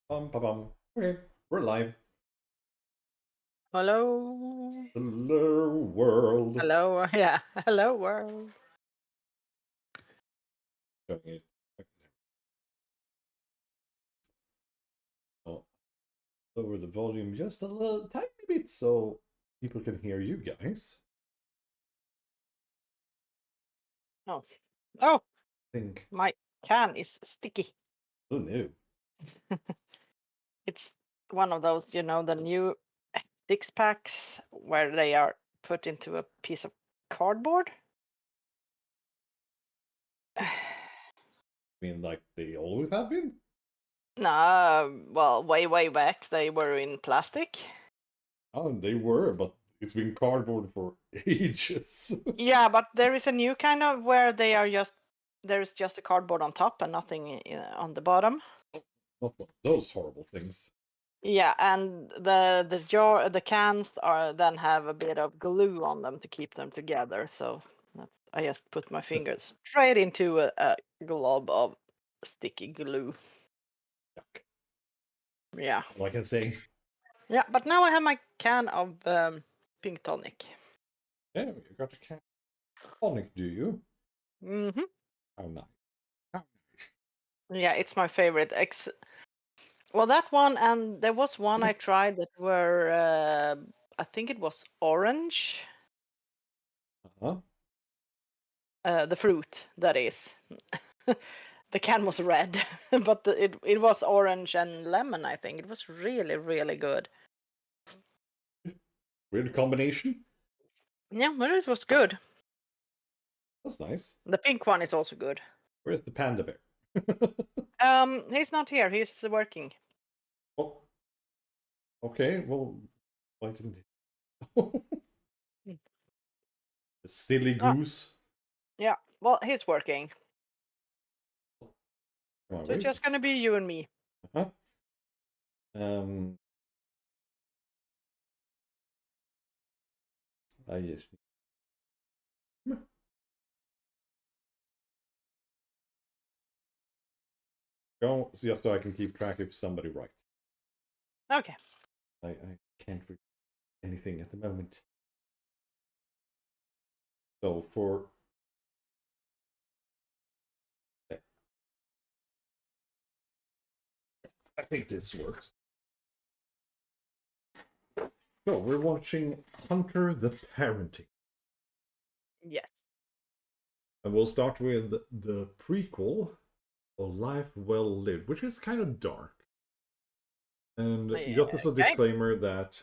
Bum. Okay, we're live. Hello. Hello, world. Hello. Yeah. Hello, world. Okay, I'll lower the volume just a little tiny bit so people can hear you guys. Oh. Oh, Think. my can is sticky. Oh no. It's one of those, the new six packs where they are put into a piece of cardboard. I mean, like they always have been. No, well, way back they were in plastic. Oh, they were, but it's been cardboard for ages. Yeah, but there is a new kind of where they are there's just a cardboard on top and nothing on the bottom. Not those horrible things. Yeah, and the cans are then have a bit of glue on them to keep them together. So I just put my fingers straight into a glob of sticky glue. Yuck. Yeah, All I can say. yeah. But now I have my can of pink tonic. Yeah, you got a cat tonic, do you? Hmm. How nice. How nice. Yeah, it's my favorite. Well, that one, and there was one I tried that were I think it was orange. Uh-huh. The fruit, that is. The can was red, but it was orange and lemon, I think. It was really good. Weird combination. Yeah, but it was good. That's nice. The pink one is also good. Where's the panda bear? He's not here. He's working. Oh, okay. Well, why didn't he? Mm. The silly Ah, goose. yeah. Well, he's working. Come on, So it's wait. just gonna be you and me. Uh-huh. Um, I just go just so I can keep track if somebody writes. Okay. I can't read anything at the moment. So for I think this works. So we're watching Hunter the Parenting. Yes. And we'll start with the prequel, A Life Well Lived, which is kind of dark. And just as a Okay. disclaimer that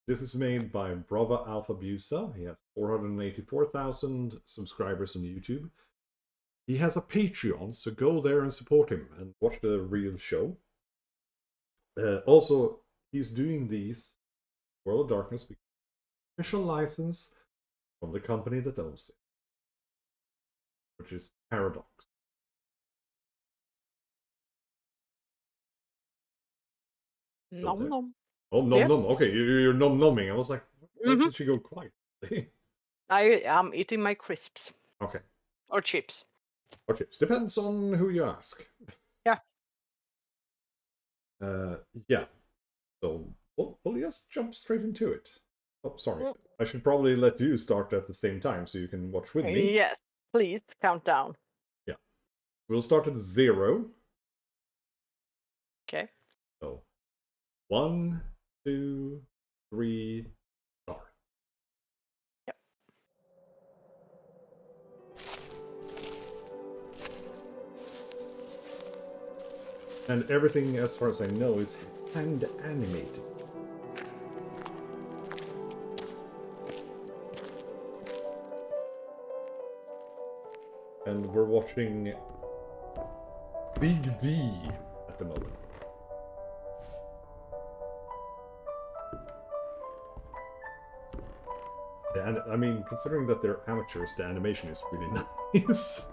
this is made by Brava Alfabusa. He has 484,000 subscribers on YouTube. He has a Patreon, so go there and support him and watch the real show. Also, he's doing these World of Darkness with official license from the company that owns it, which is Paradox. Nom nom. Oh, nom Yeah. nom. Okay, you're nom nomming. I was like, why Mm-hmm. did she go quiet? I am eating my crisps Okay. or chips. Or chips. Depends on who you ask. Yeah. Uh, yeah. So we'll just jump straight into it. Oh, sorry. Mm. I should probably let you start at the same time so you can watch with me. Yes. Please count down. Yeah. We'll start at 0. Okay. So 1, 2, 3, start. Yep. And everything, as far as I know, is hand animated. And we're watching Big D at the moment. And I mean, considering that they're amateurs, the animation is really nice.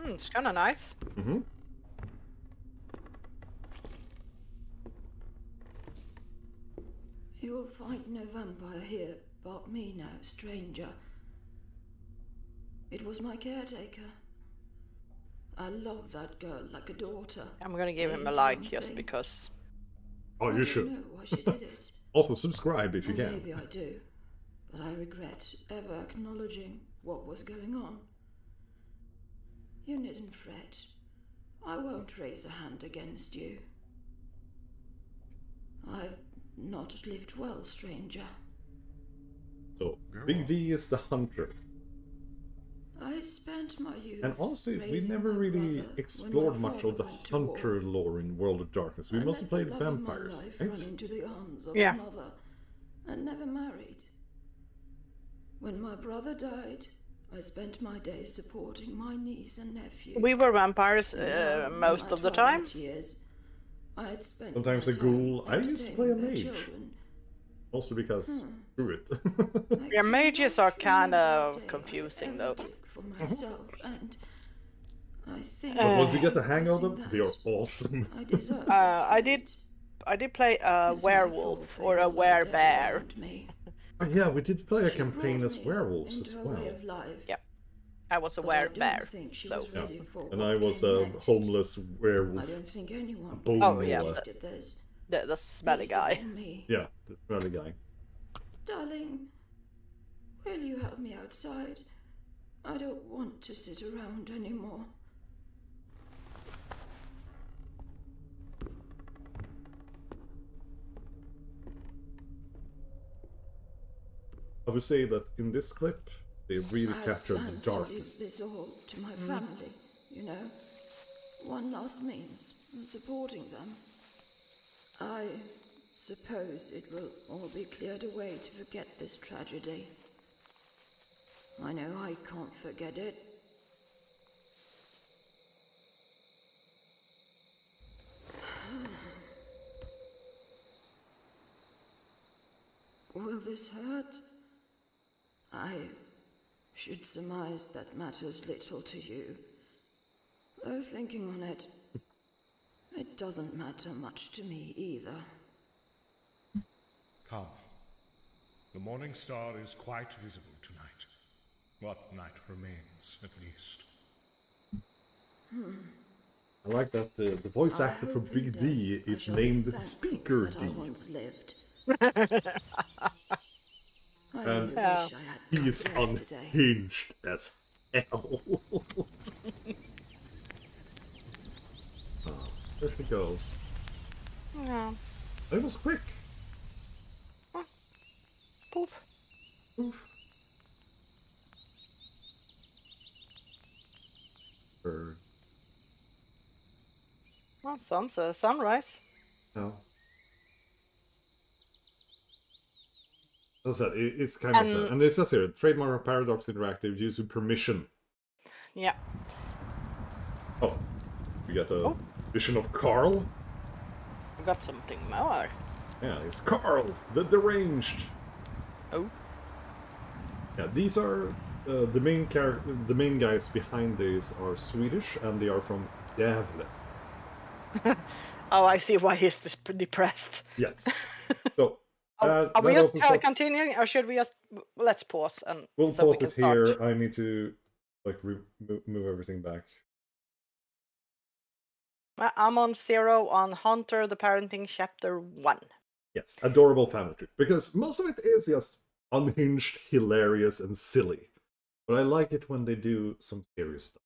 It's kind of nice. Mm-hmm. You'll find no vampire here, but me now, stranger. It was my caretaker. I love that girl like a daughter. I'm gonna give him a The like entire just thing. because. Oh, I you don't should. know why she did it. Also, subscribe if you Or can. maybe I do, but I regret ever acknowledging what was going on. You needn't fret. I won't raise a hand against you. I've not lived well, stranger. So, Big D is the hunter. I spent my youth And honestly, we raising never my really brother explored when my much of the father went to war. hunter lore in World of Darkness. We I mostly let played the love of my vampires. life Right? run into the arms of Yeah. another, and never married. When my brother died, I spent my days supporting my niece and nephew. We were vampires And now, in most my of the time. twilight years, I had spent Sometimes my a ghoul. time I used to play a entertaining their mage. children. Mostly because, screw it. I Yeah, mages are cannot kind remember a of day I confusing ever though. took for myself, and I think But once you Uh, get the hang of voicing them, they are that, awesome. I deserve this I fate. did play a It's my werewolf fault they or a all lie dead werebear. around me. Oh, yeah, we did play a She campaign brought as me werewolves into as her well. way of life. Yeah, I was a But I don't werebear. think she So was Yeah. ready for And what I was came a next. homeless I werewolf. don't think anyone bone Oh, yeah, gnawer. predicted this. the smelly Least of guy. all me. Yeah, the smelly guy. Darling, will you help me outside? I don't want to sit around anymore. I would say that in this clip, they really I captured the plan to leave darkness. this all to my family, you know. One last means of supporting them. I suppose it will all be cleared away to forget this tragedy. I know I can't forget it. Will this hurt? I should surmise that matters little to you. Though thinking on it, it doesn't matter much to me either. Come. The morning star is quite visible tonight. What night remains, at least. I like that the voice I actor for hope in Big D death I is shall be named thankful Speaker that D. I once lived. I And only Yeah. wish I had He time is yesterday. unhinged as hell. Oh, there she goes. Yeah. It was quick. Poof. Oof. Bird. Well, sunrise. No. As I said, it's kind of sad. And it says here, trademark Paradox Interactive, use with permission. Yeah. Oh, we got a vision of Carl. I got something more. Yeah, it's Carl, the deranged. Oh. Yeah, these are the main the main guys behind these are Swedish, and they are from Gävle. Oh, I see why he's depressed. Yes. So Are that we just opens up. continuing, or should we just let's pause and We'll so we pause can it start? here. I need to like move everything back. I'm on 0 on Hunter the Parenting Chapter 1. Yes, adorable family tree. Because most of it is just unhinged, hilarious, and silly. But I like it when they do some serious stuff.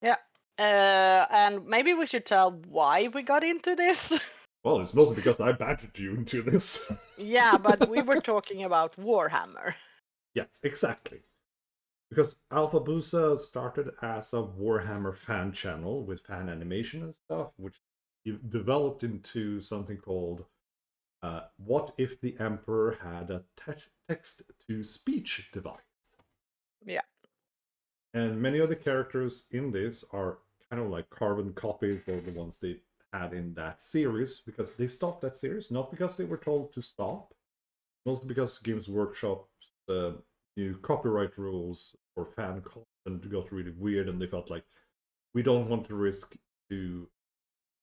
Yeah. And maybe we should tell why we got into this. Well, it's mostly because I badgered you into this. Yeah, but we were talking about Warhammer. Yes, exactly. Because Alfabusa started as a Warhammer fan channel with fan animation and stuff, which developed into something called What If the Emperor Had a Text-to-Speech Device? Yeah. And many of the characters in this are kind of like carbon copies of the ones they had in that series, because they stopped that series, not because they were told to stop, mostly because Games Workshop's new copyright rules for fan content got really weird, and they felt like, we don't want to risk to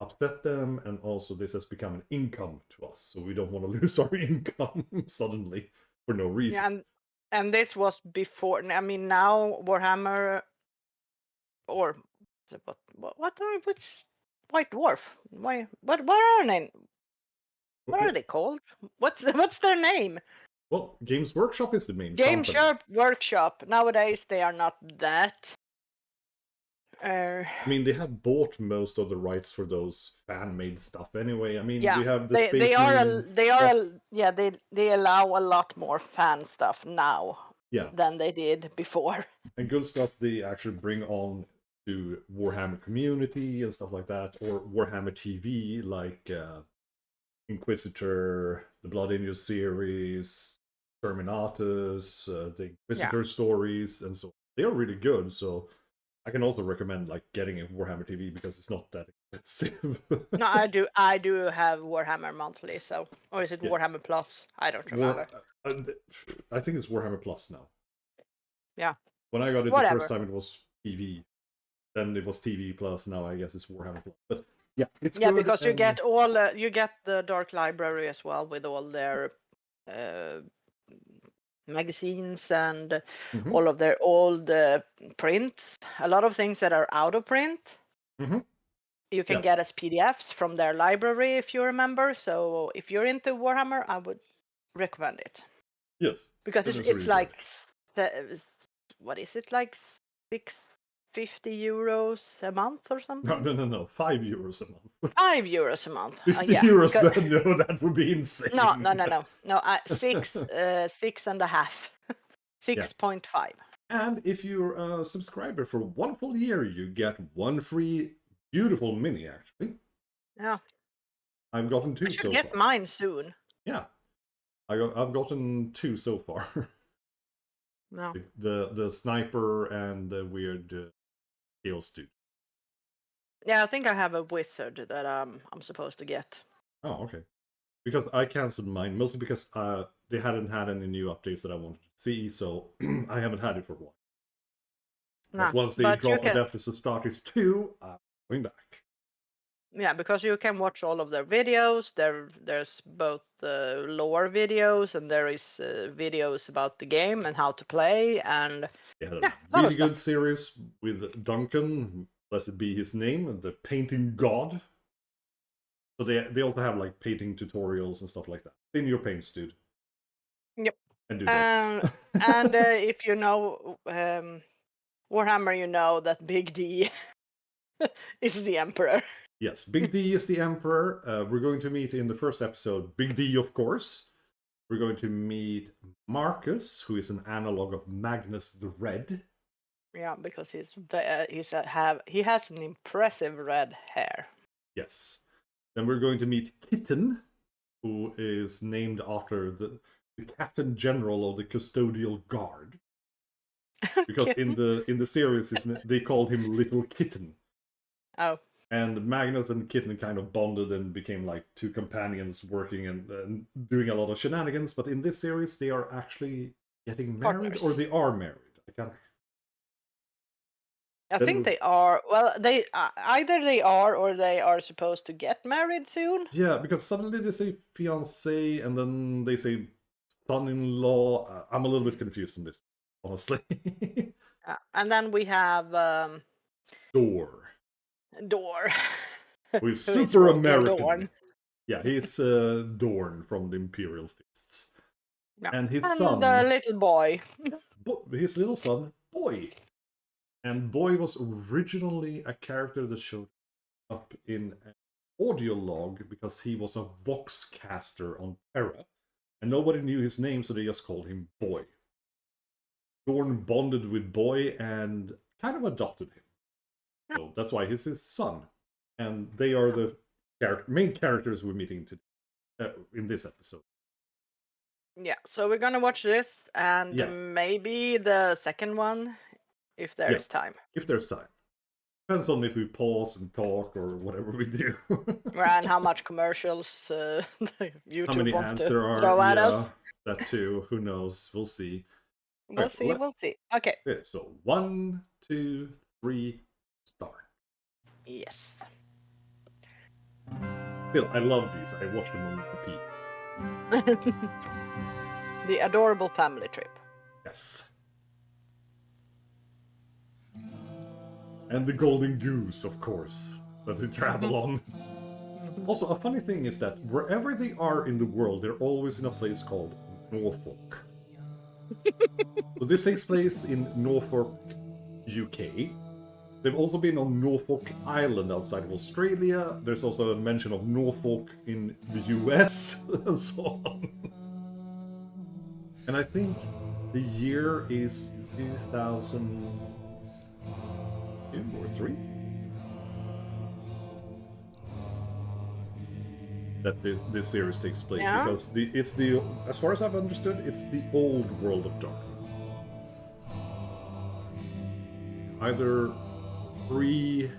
upset them, and also this has become an income to us, so we don't want to lose our income suddenly for no reason. Yeah, and this was before. I mean, now Warhammer or which White Dwarf? What are they? What are they called? What's their name? Well, Games Workshop is the main Game company. Sharp Workshop. Nowadays they are not that. I mean, they have bought most of the rights for those fan-made stuff anyway. I mean, Yeah, we have the they Space Marine. they allow a lot more fan stuff now Yeah, than they did before. and good stuff they actually bring on to Warhammer community and stuff like that, or Warhammer TV, like Inquisitor, the Blood Angel series, Terminatus, the Inquisitor stories, and so they are really good. So I can also recommend like getting a Warhammer TV because it's not that expensive. No, I do have Warhammer monthly, so or is it Yeah. Warhammer Plus? I don't remember. I think it's Warhammer Plus now. Yeah. When I got it Whatever. the first time, it was TV. Then it was TV Plus. Now I guess it's Warhammer Plus. But yeah, it's Yeah, good, because you and- get all you get the Dark Library as well with all their magazines and Mhm. all of their old prints. A lot of things that are out of print. Mhm. You can Yeah. get as PDFs from their library if you remember. So if you're into Warhammer, I would recommend it Yes, because it it's is it's really like good. what is it, like €650 a month or something? No, €5 a month. €5 a month. 50 Yeah. euros, because- then no, that would be insane. No. 6.5. 6.5. And if you're a subscriber for 1 full year, you get 1 free beautiful mini, actually. Yeah. I've gotten I 2 should so get far. mine soon. Yeah. I've gotten 2 so far. No. The sniper and the weird chaos dude. Yeah, I think I have a wizard that I'm supposed to get. Oh, okay. Because I cancelled mine, mostly because they hadn't had any new updates that I wanted to see, so I haven't had it for a while. But once they drop Adeptus Astartes 2, I'm going back. Yeah, because you can watch all of their videos. There's both lore videos and there is videos about the game and how to play, and They had a yeah, lot of really good stuff. series with Duncan, blessed be his name, the painting god. So they also have like painting tutorials and stuff like that. In your paints, dude. Yep. And do that. And if you know Warhammer, you know that Big D is the Emperor. Yes, Big D is the Emperor. We're going to meet in the first episode Big D, of course. We're going to meet Marcus, who is an analog of Magnus the Red. Yeah, because he has an impressive red hair. Yes. Then we're going to meet Kitten, who is named after the Captain General of the Custodial Guard. Because in the series, they called him Little Kitten. Oh. And Magnus and Kitten kind of bonded and became like 2 companions working and doing a lot of shenanigans. But in this series, they are actually getting married, Partners. or they are married. I think they are. Well, they either they are or they are supposed to get married soon. Yeah, because suddenly they say fiancé and then they say son-in-law. I'm a little bit confused on this, honestly. And then we have Door. Who is is super Roger American. Dorn. Yeah, he's Dorn from the Imperial Fists. Yeah. And his and son. the little boy. His little son, Boy. And Boy was originally a character that showed up in an audio log because he was a voxcaster on Terra. And nobody knew his name, so they just called him Boy. Dorn bonded with Boy and kind of adopted him. Yeah. So that's why he's his son. And they are the main characters we're meeting today, in this episode. Yeah, so we're gonna watch this and maybe the second one if there's time. If there's time. Depends on if we pause and talk or whatever we do. And how much commercials YouTube how many wants ads to there are. throw at us. That too. Who knows? We'll see. We'll see. Okay. So 1, 2, 3, start. Yes. Still, I love these. I watch them on repeat. The adorable family trip. Yes. And the golden goose, of course, that they travel on. Also, a funny thing is that wherever they are in the world, they're always in a place called Norfolk. So this takes place in Norfolk, UK. They've also been on Norfolk Island outside of Australia. There's also a mention of Norfolk in the US, and so on. And I think the year is 2002 or 3? That this series takes place, Yeah. because it's the, as far as I've understood, it's the old world of darkness. Either pre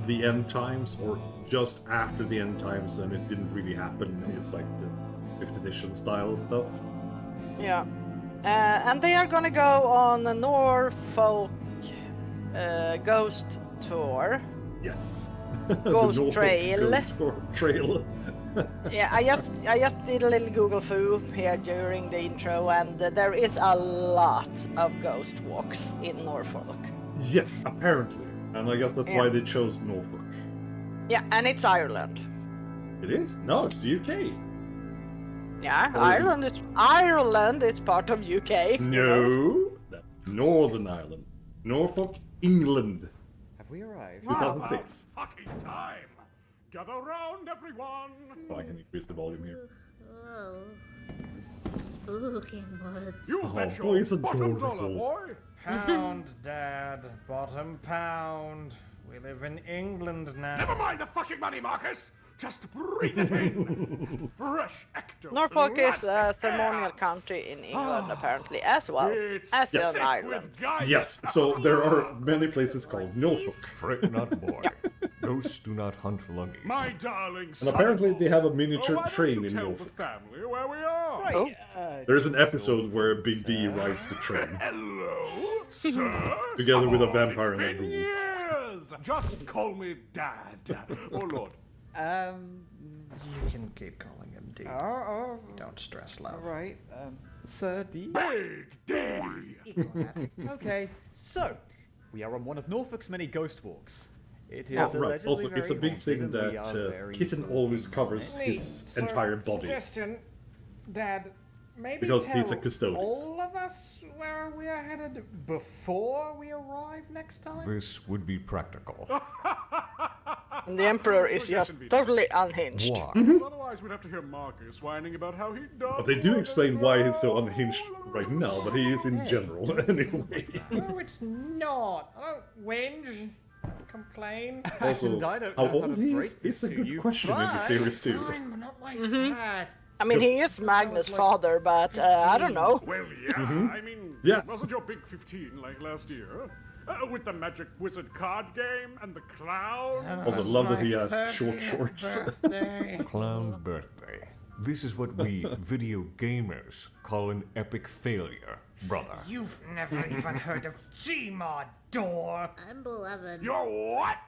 the end times or just after the end times, and it didn't really happen. It's like the 5th edition style stuff. Yeah. And they are gonna go on a Norfolk ghost tour. Yes. Ghost The Norfolk Trail. Ghost Trail. Yeah, I just did a little Google foo here during the intro, and there is a lot of ghost walks in Norfolk. Yes, apparently. And I guess that's why they chose Norfolk. Yeah, and it's Ireland. It is? No, it's the UK. Yeah, Or is it- Ireland is part of UK. No, that's Northern Ireland. Norfolk, England. Have we arrived? 2006. Fucking time! Gather round, everyone! Oh, I can increase the volume here. Oh, spooky woods. You Oh, bet boy, your it's bottom adorable. dollar, boy! Pound, Dad. Bottom pound. We live in England now. Never mind the fucking money, Marcus! Just breathe it in! Fresh ecto. Norfolk is a elastic ceremonial air. country in England, apparently, as well It's as Yes. in thick Ireland. with guys. Yes, so there are many places called Norfolk. Fret not, boy. Ghosts do not hunt luggage. My darling And apparently they have a miniature why don't train you in tell Norfolk. the family where we are? Right. There's an episode where Big D rides the train. Hello, sir. Together with a Come on, vampire it's and a been ghoul. years. Just call me Dad. Oh Lord. You can keep calling him D. Oh, Don't stress, love. all right. Sir D. Big D. Okay, so we are on one of Norfolk's many ghost walks. It is Oh, right. allegedly Also, it's a very big haunted, thing and we that are very Kitten always covers Neat. his entire body. Suggestion, Dad. Maybe Because tell he's a custodes. all of us where we are headed before we arrive next time. This would be practical. And the Emperor is just totally unhinged. Why? Otherwise, we'd have to hear Marcus whining about how he does. But they do explain why he's so unhinged right now, but he is in general anyway. No, it's not. I don't whinge, complain. Also, And I don't how know how old to he break is this a to good you, question in the Fine, series too. fine, but not like that. I mean, he is Magnus' father, but I don't know. Well, yeah. I mean, Yeah. wasn't your big 15 like last year? With the magic wizard card game and the clown? Also, It was love that my he has 30th short shorts. birthday. Clown birthday. This is what we video gamers call an epic failure, brother. You've never even heard of Gmod, door. I'm beloved. You're what?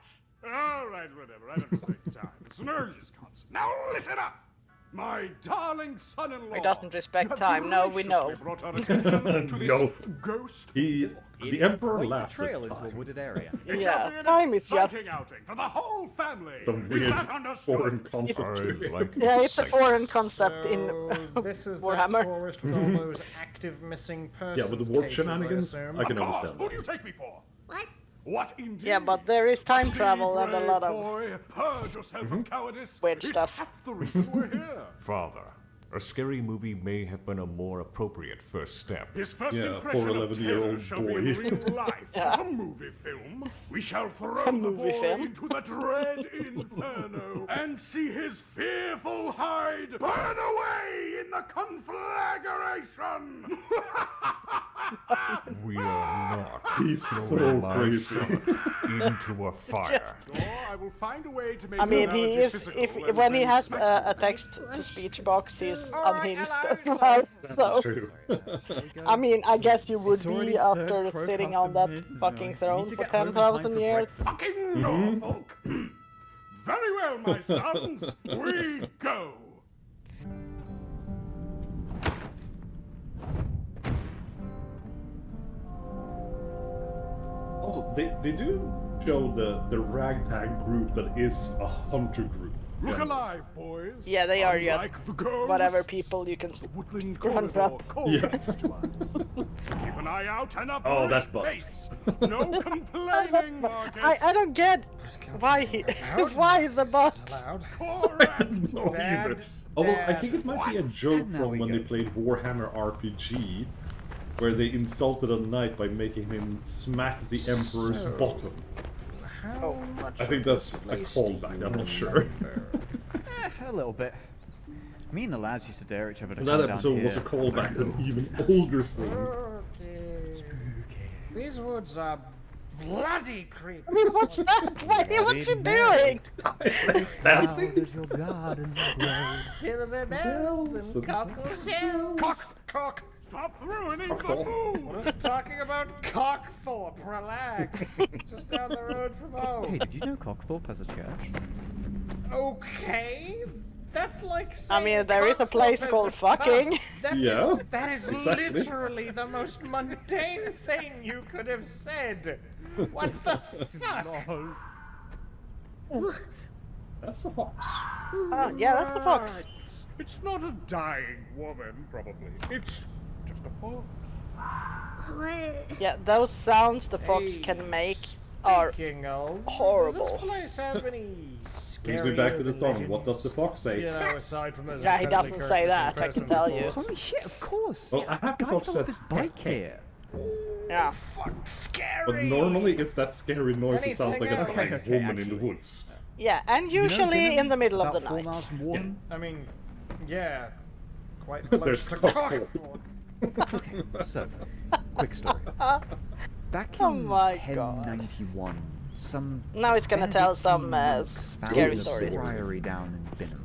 All right, whatever. I don't take time. It's an earliest concept. Now listen up. My darling son-in-law. He doesn't respect you have time, no, we know. graciously brought our attention to this No. ghost. The It is Emperor quite the laughs at trail into a time. wooded area. It Yeah, shall be an time is just- exciting outing for the whole family. Some Is weird that understood? foreign concept I to it. like Yeah, it's a sight. foreign concept in So this is that Warhammer. forest with all those active missing persons. Yeah, with the warp cases, shenanigans, assume. I can Of course. understand Who do you that. take me for? What? What indeed? Yeah, but there is time Be travel and a brave, lot of boy. Purge yourself of cowardice. weird It's stuff. half the reason we're here. Father, a scary movie may have been a more appropriate first step. His first Yeah, impression poor of 11-year-old terror shall boy. be in real life. Yeah. A movie film. We shall throw A the movie boy film? into the dread inferno and see his fearful hide burn away in the conflagration. We are not He's so throwing my crazy. son into a fire. Or I will find a way to make I mean, the he analogy is, physical if and when he then has smack a you. text-to-speech box, he's Alright, unhinged hello, as well. That's So, true. I mean, I guess you would It's already be third after croak sitting after on that midnight. fucking We throne need to for get home in time 10,000 for years. breakfast. Fucking Norfolk. Very well, my sons. We go. also they do show the ragtag group that is a hunter group. Look Yeah. alive, boys. Yeah, they are just Unlike the ghosts, whatever people you can the woodland run corridor up. calls Yeah. to us. Keep an eye out and up Oh, for that his butt. face. No complaining, Marcus. I don't get why he why the bot. Allowed. I Correct. don't know Bad, either. Although I bad. think it might be a joke And now from we when go. they played Warhammer RPG, where they insulted a knight by making him smack the Emperor's So- bottom. How much I think of that's this a place do callback, you I'm not sure. remember? A little bit. Me and the lads used to dare each other to And come that down episode was a here. callback to an even older thing. Okay. These woods are bloody creepy. I mean, what's that? What's he doing? It's dancing. How does your garden grow? Silver Bells bells and and cockle shells. bells. Cock. Stop ruining the Cockthorpe. mood. Just talking about Cockthorpe. Relax. Just down the road from Hey, home. did you know Cockthorpe has a church? Okay. That's like I mean, saying there is a Cockthorpe place has called a pub. fucking. That's Yeah, That is exactly. literally the most mundane thing you could have said. What the fuck? That's the fox. Oh, yeah, that's the fox. Relax. It's not a dying woman, probably. It's just a fox. What? Yeah, those sounds the fox Hey, can make are Speaking of, horrible. Does this place have any Brings me back to the scary song. What does the fox say? You know, aside from his Yeah, he incredibly doesn't say courteous that, I can presence, tell of you. course. Holy shit, of course! Well, yeah, a happy guy fox fell off says his bike hey. here. yeah. Fuck, scary. But normally it's that scary noise that sounds like a Anything dying else? Okay, woman in the actually. woods. Yeah, and You know usually Denham, in the middle of about the 4 night. miles from Warden? I mean, yeah, quite There's close to Cockthorpe. Cockthorpe. So, quick story. Back Oh in my God. 1091, some Now it's gonna tell some monks scary founded a stories. priory down in Binham.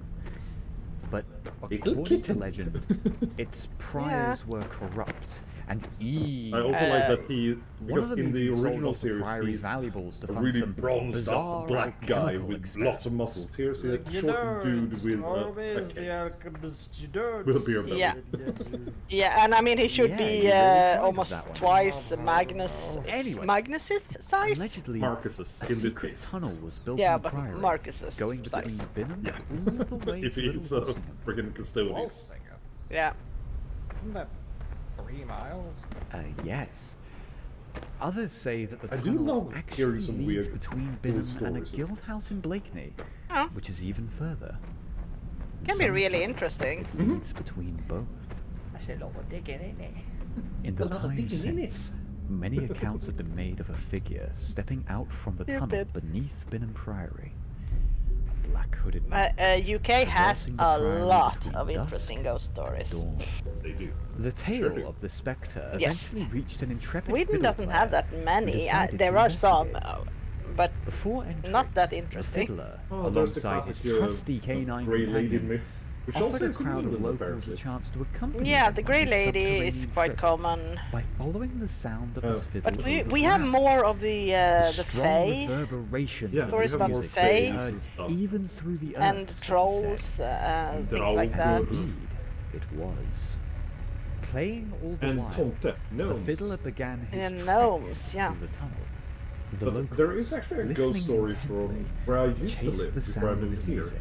But Little according to kitten. legend, its priors were corrupt and evil. I also like that he, One because of them in the even sold original off the series priory's he's valuables to a fund really some bronzed up bizarre black guy alchemical with lots of experiments. muscles. Here's a You short know, dude it's with a always cape. the alchemist you don't With a beer belly. Yeah. Yeah, and I mean he should Yeah, be you really tried almost that one. twice Magnus. Anyway. Magnus's size? Allegedly, Marcus's, a in this secret case. tunnel was built Yeah, in the but priory, Marcus's going between size. Binham Yeah. all the way If to he's Little a Walsingham. freaking custodian. Walsingham. Yeah. Isn't that 3 miles? Yes. Others say that the I do tunnel love actually hearing some leads weird between old Binham and a stories. guild house in Blakeney, Oh. which is even further. Can be Some really say interesting. it leads between both. That's a lot of digging, isn't it? In the A lot of time digging, innit? since, many accounts have been made of a figure stepping out from the tunnel Stupid. beneath Binham Priory. A black-hooded man. UK has traversing the a priory lot between of dusk interesting ghost and stories. dawn. They do. The Sure tale do. of the spectre Yes. eventually reached an intrepid Sweden fiddle doesn't player have that who many. decided There to are some, investigate. but Before entering, not that the interesting. fiddler, Oh, there's the alongside his classic trusty canine Grey Lady companion, myth, which also offered a is in crowd of England, locals a apparently. chance to accompany yeah, him the on Grey his Lady is subterranean quite trip common. by following the sound of his fiddle. But we over have ground. more of the Strong Fae reverberations Yeah, of Stories the about music Fae heard and stuff. even through the earth, and so to say. trolls, things like that. Draugr. Indeed, it was. Playing all the And while, Tomte, the gnomes. fiddler began his And trek gnomes, yeah. through the tunnel. The But locals, there is actually a ghost listening story intently, from where I used to chased live the before I sound of moved his here. music.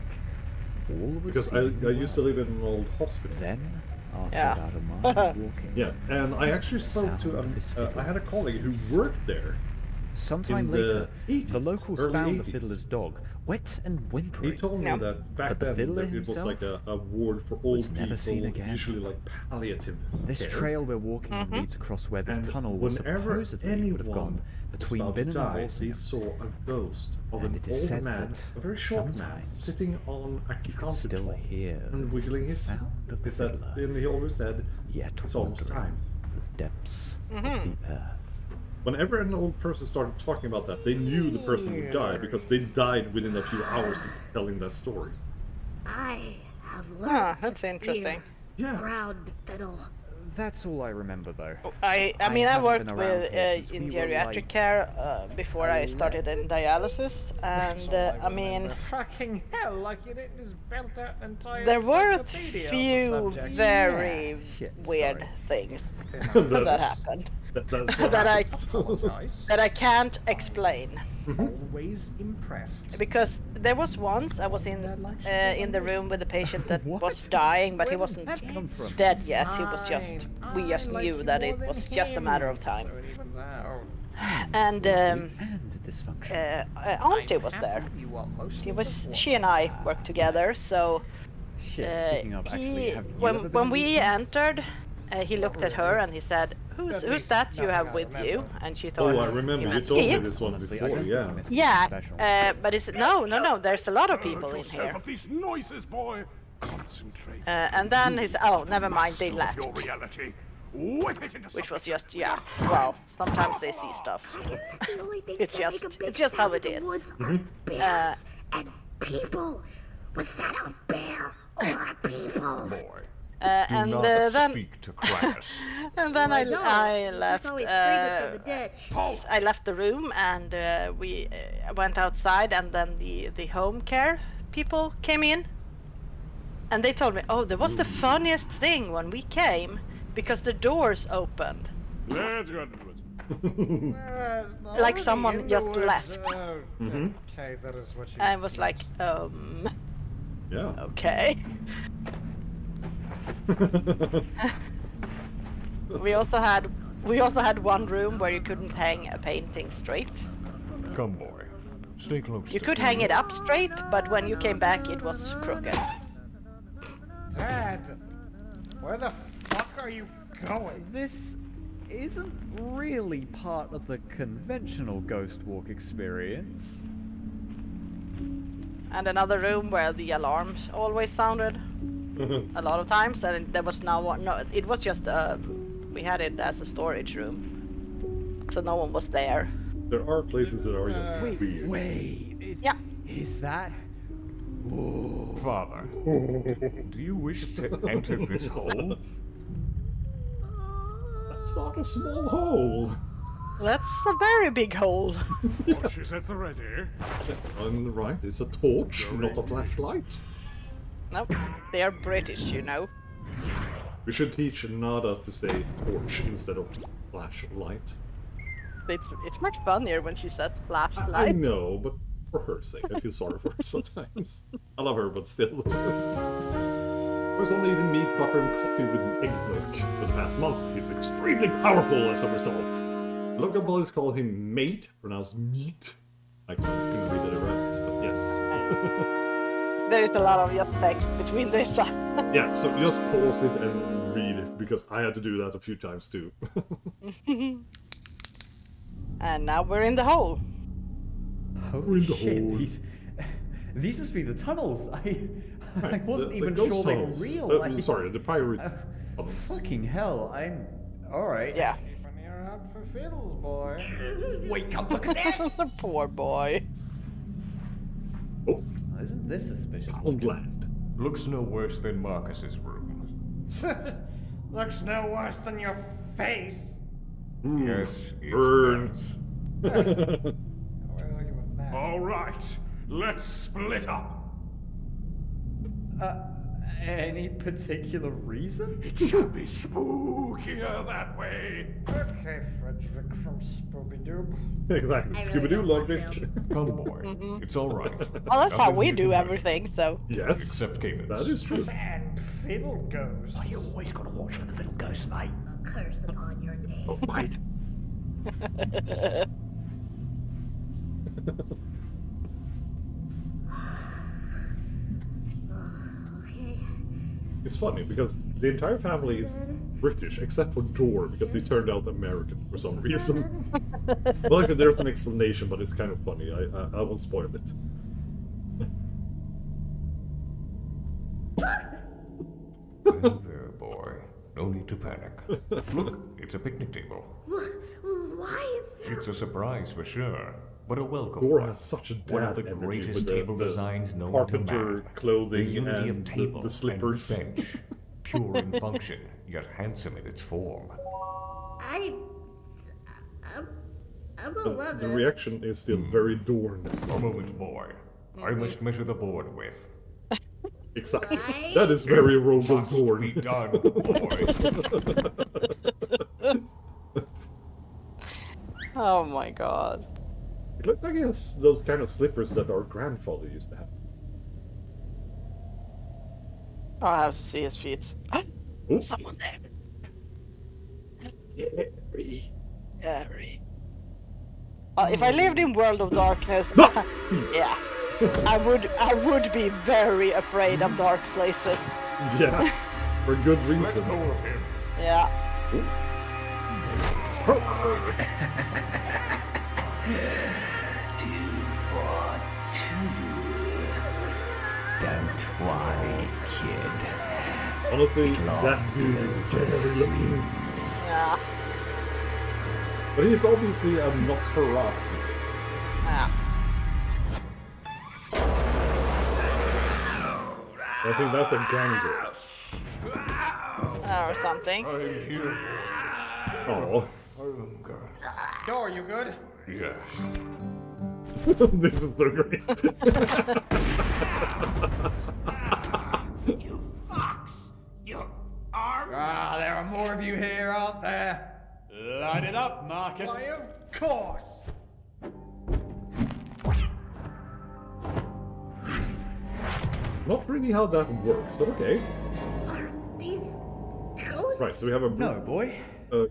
All was Because I seemingly used to well. live in an old hospital. Then, after Yeah. about a mile of walking, Yes, and I actually spoke sound to of his I had a fiddle colleague who ceased. worked there. sometime in later, the the 80s, locals early found the 80s. fiddler's dog, wet and whimpering. He told me No. that back But the then fiddler it was himself like a ward for was old never seen people, again. usually like palliative This care. trail we're walking on leads across where this And tunnel was whenever supposedly would have anyone gone was between about to Binham and die, they Walsingham. saw a ghost of And an it is old said man, that a very short man, sometimes sitting on a You can still countertop hear and wiggling the his. sound of the He says, fiddler, and he always said, yet "It's almost wandering time." the depths Mm-hmm. of the earth. Whenever an old person started talking about that, they knew the person would die because they died within a few hours of telling that story. I have learned Huh, that's to interesting. Yeah. proud fiddle. That's all I remember, though. I I mean, I haven't worked been with around here since in we were, geriatric like, care before I started in dialysis, And I mean, fucking hell, like you didn't just belt out an entire there were a encyclopedia on the few subject. very Shit, weird sorry. things That- that happened That's what That I- happens. Apologize. that I can't explain. Always impressed. Because there was once I was in the room with the patient that was dying, but he Where did wasn't that come from? dead yet. He was just we just knew that it was just a matter of time. So it evens out. And And dysfunction. Auntie was I'm there. happy you are mostly She was. the She and I worked together. So Shit, speaking of, actually, have you when ever been when in we these ones? entered, he looked at her and he said, "Who's least that you nothing have I with you?" remember. And she thought, Oh, I remember. You must told be. me this one Honestly, I before, don't yeah. think you missed Yeah, anything special. but it's no. There's a lot of people in yourself here. of these noises, boy. Concentrate. And then he's never mind, they left. Your reality. Whip it into Which was something just well, sometimes they see stuff. The only things It's that just- make a big it's just sound how it in the is. woods are bears and people. Was that a bear or a people? Boy, do And not then speak to Kratos. and then I left. Always screaming from the ditch. I left the room and we went outside, and then the home care people came in, and they told me, "Oh, there was the funniest thing when we came because the doors opened." Let's go to the woods. Like someone just left. Okay, that is what you. I was like, Yeah. okay. We also had one room where you couldn't hang a painting straight. Come, boy. Stay close. You to could me. hang it up straight, but when you came back, it was crooked. Dad, where the fuck are you going? This isn't really part of the conventional ghost walk experience. And another room where the alarms always sounded a lot of times, and there was no, it was just we had it as a storage room, so no one was there. There are places that are just weird. Wait, Yeah. is that? Father, do you wish to enter this hole? That's not a small hole. That's a very big hole. She's at the ready. On the right, it's a torch, not a flashlight. No, they are British, you know. We should teach Nada to say torch instead of flashlight. It's much funnier when she says I flashlight. know, but for her sake, I feel sorry for her sometimes. I love her, but still. I was only eating meat, butter, and coffee with egg milk for the past month. He's extremely powerful as a result. Local boys call him mate, pronounced meat. I couldn't read the rest, but yes. There is a lot of just text between this. Yeah, so just pause it and read it, because I had to do that a few times too. And now we're in the hole. We're Holy in the shit! hole. These must be the tunnels. I Right, wasn't the even ghost sure they were tunnels. real. Sorry, the pirate tunnels. Fucking hell! I'm all right. Yeah. When you're out for fiddles, boy. Wait, come look at this. Poor boy. Oh, Isn't this suspicious? Poundland. Looks no worse than Marcus's room. Looks no worse than your face. Yes, it burn. does. Where are you with that? All right, let's split up. Any particular reason? It shall be spookier that way. Okay, Frederick from Spooby-Doob. Exactly, Scooby-Doo logic. Come, boy. It's all right. Well, that's how Nothing we you do can everything, so. Yes, Except Cavens. that is true. And fiddle ghosts. always gotta watch for the little ghost, mate. A curse upon your name. Oh, mate. Okay. It's funny because the entire family is British except for Dor because he turned out American for some reason. Well, actually, there's an explanation, but it's kind of funny. I won't spoil it. Well, there, boy. No need to panic. Look, it's a picnic table. Why is there? It's a surprise for sure, but a welcome Dor one. has such a One of dad the energy greatest with table the designs known to carpenter man. The clothing unity and of table the slippers. and bench, pure in function, yet handsome in its form. The reaction is still very dorn. A moment, boy. I must measure the board with. Exactly. That is very Robo Must be Dorn. done, boy. Oh my god. It looks like he has those kind of slippers that our grandfather used to have. Oh, I have to see his feet. Ooh. Someone there. Scary. Scary. If I lived in World of Darkness, Jesus. yeah, I would be very afraid of dark places. Yeah, for good Let reason. go of him. Yeah. Don't worry, kid. Honestly, that dude is scary looking. Yeah. But he is obviously a Nosferatu. Yeah. I think that's a gangrel. Or something. I'm here. Oh, Door, you good? Yes. this is so great. You fox! Your arms! Ah, there are more of you here, aren't there? Light it up, Marcus. Why, of course! Not really how that works, but okay. Are these ghosts? Right, so we have a No, boy.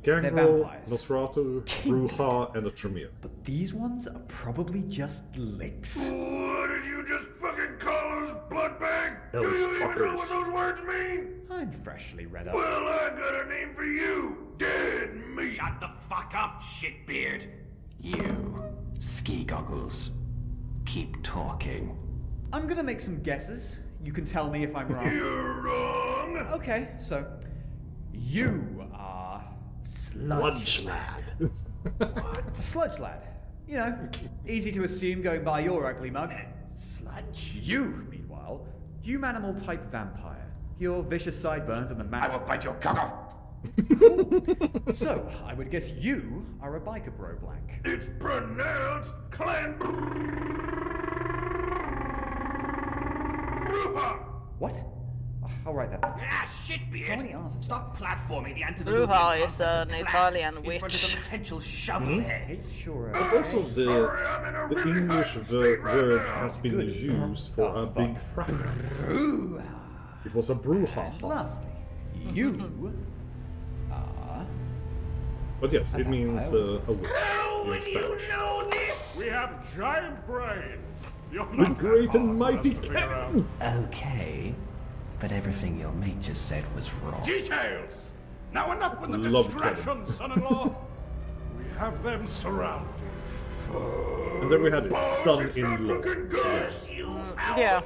gangrel, vampires. Nosferatu, Bruja, and a Tremere. But these ones are probably just licks. What did you just fucking call us, bloodbag? Those Do you even know what fuckers. those words mean? I'm freshly read up. Well, I got a name for you. Dead meat. Shut the fuck up, shitbeard! You, ski goggles. Keep talking. I'm gonna make some guesses. You can tell me if I'm wrong. You're wrong. Okay, so you are Sludge Lad. Sludge Lad. You know, easy to assume going by your ugly mug. Sludge? You, meanwhile, human-animal type vampire. Your vicious sideburns and the I massive... will bite your cock off! So, I would guess you are a biker bro blank. It's pronounced Clan Bruja. What? I'll write that. Ah, shitbeard! How many answers? Stop platforming the Bruja antediluvian is concept an of clans Italian in front of witch. a potential shovelhead. It's sure. But also the Sorry, I'm in a really English hot state right word now. has been Good. used for Oh, a big fuck. frapper. Bruja. It was a And Bruja. lastly, you are... But yes, it means a witch How in would you Spanish. know this? We have giant brains. You're The not that great hard and for us mighty to figure out. Ken! Okay, but everything your mate just said was wrong. Details. Now enough with the Love distractions, son-in-law. We have them surrounded. And then we had it, son-in-law. Looking good. Yeah.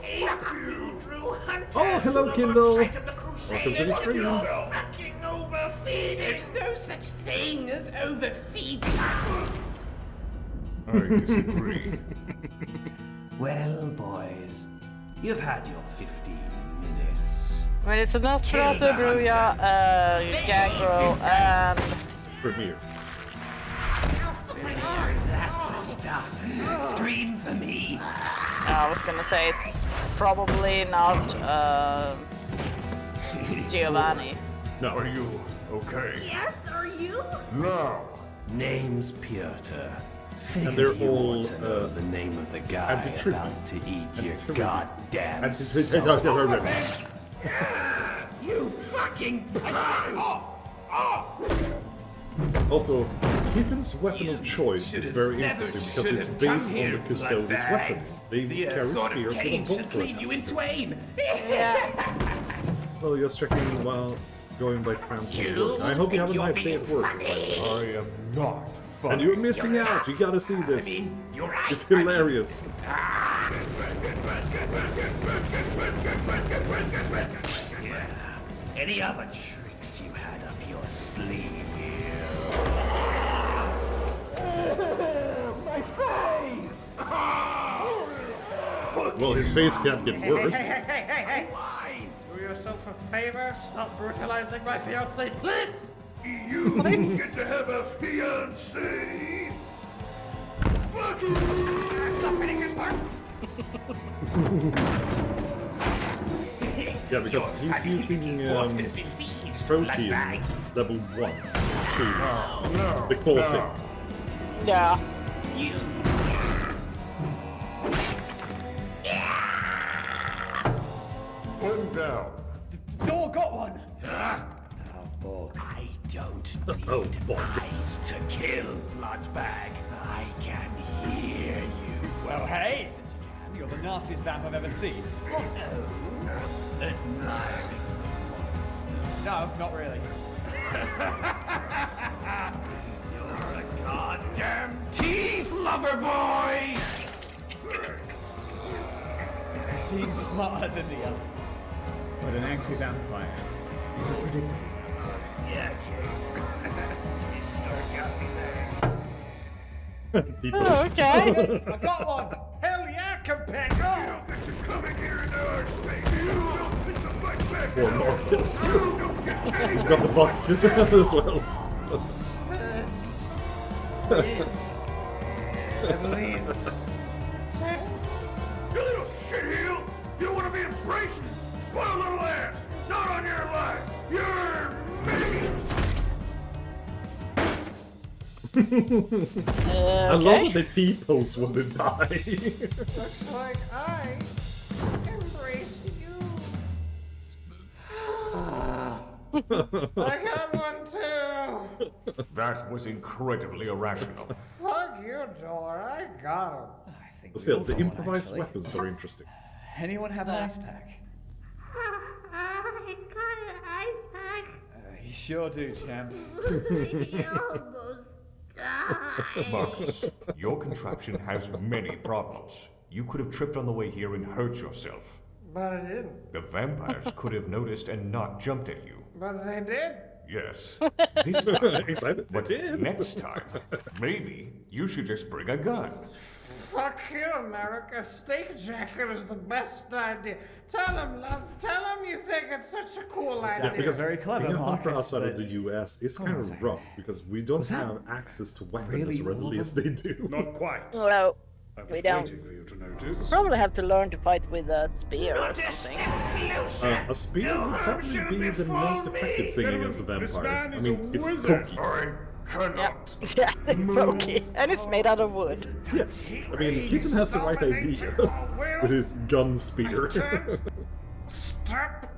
Oh, hello, Kindle! Welcome to the stream. There's no such thing as overfeeding. I disagree. Well, boys, you've had your 15 minutes. When it's a Nosferatu, Bruja, Gangrel, and Premiere. That's the stuff. Scream for me. I was gonna say probably not Giovanni. No. Are you okay? Yes, are you? No. Name's Piotr. And they're Figured you all, ought to know the name of the guy anti-tribute. about to eat your Anti-tribute. goddamn You fucking Also, Keaton's weapon of choice is very interesting because it's based on the Custodian's weapon. They carry spears with a bolt for leave you in it. twain. Well, just checking while going by tram to work. I hope you have a nice day at work. I am not funny. And you're missing out. You gotta see this. Your eyes It's hilarious. Any other tricks you had up your sleeve? My face! Well, his face can't get worse. Hey! Do yourself a favor. Stop brutalizing my fiancé, please. You get to have a fiancé. Stop hitting it, Bart! Yeah, because he's using protein level 1 to the core thing. Yeah. Put him down. Door got one! I don't need Oh, boy. eyes to kill, Bloodbag. I can hear you. Well, hey, since you can, you're the nastiest vamp I've ever seen. Admiring No, not really. You're a goddamn tease, lover boy! You seem smarter than the other. But an angry vampire is a predictable. Yeah, kid. You sure got me there. T-pose. Oh, okay. I got one! Hell yeah, companion! Coming here into our space. You don't fit the fight back. Or Marcus. He's got the butt as well. Please. You little shitheel! You want to be embraced? Spoil a little ass! Not on your life! You're me! I love that the T-pose when they die. Looks like I embraced you. I got one too. That was incredibly irrational. Fuck you, Door. I got him. I think But still, we all the got one, improvised actually. weapons are interesting. Anyone have an ice pack? I got an ice pack. You sure do, champ. You almost died. Marcus, your contraption has many problems. You could have tripped on the way here and hurt yourself. But I didn't. The vampires could have noticed and not jumped at you. But they did. Yes. This time. Excited. But They did. next time, maybe you should just bring a gun. Fuck you, America. Steak jacket is the best idea. Tell him, love. Tell him you think it's such a cool idea. Yeah, because very clever, being a hunter Marcus, outside but- of the US is Hold on kind a of second. rough because we don't Was that have access to weapons really as readily all as of they do. Not quite. Well, I was we don't. waiting for you to notice. probably have to learn to fight with a spear or Not a something. step closer. A spear would probably be the most effective thing against a vampire. I mean, it's pokey. I Yeah, cannot. yeah, it's pokey, and it's made out of wood. Yes, I mean, Keaton has the right idea with his gun spear. Step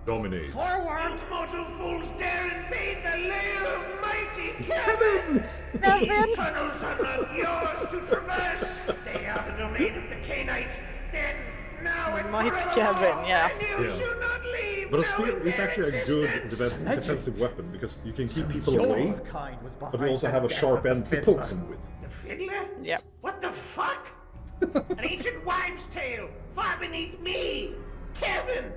Dominate. forward. Mortal fools dare invade the lair of mighty Kevin! Kevin! Tunnels are not yours to traverse. They are the domain of the Canaanites. Then, now and Mighty forevermore, Kevin, yeah. and you Yeah. shall not leave But a no spear is actually a good existence. defensive weapon because you can keep people Your away, kind was but behind you also the have a death sharp of the end to fiddler. poke them with. The fiddler? Yep. What the fuck? An ancient wives' tale, far beneath me, Kevin.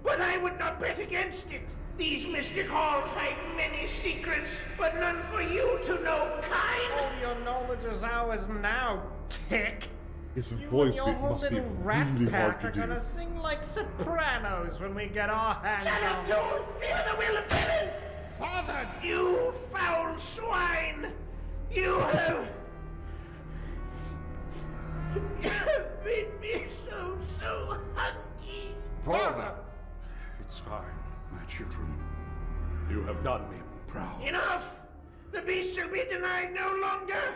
But I would not bet against it. These mystic halls hide many secrets, but none for you to know, kind. All your knowledge is ours now, tick. His You voice and your whole must be little rat really hard pack to are do. gonna sing like sopranos when we get our hands Shut up, on. Toad! Fear the will of Kevin! Father, You foul swine! You have made me so hungry. Father. It's fine, my children. You have done me proud. Enough! The beast shall be denied no longer.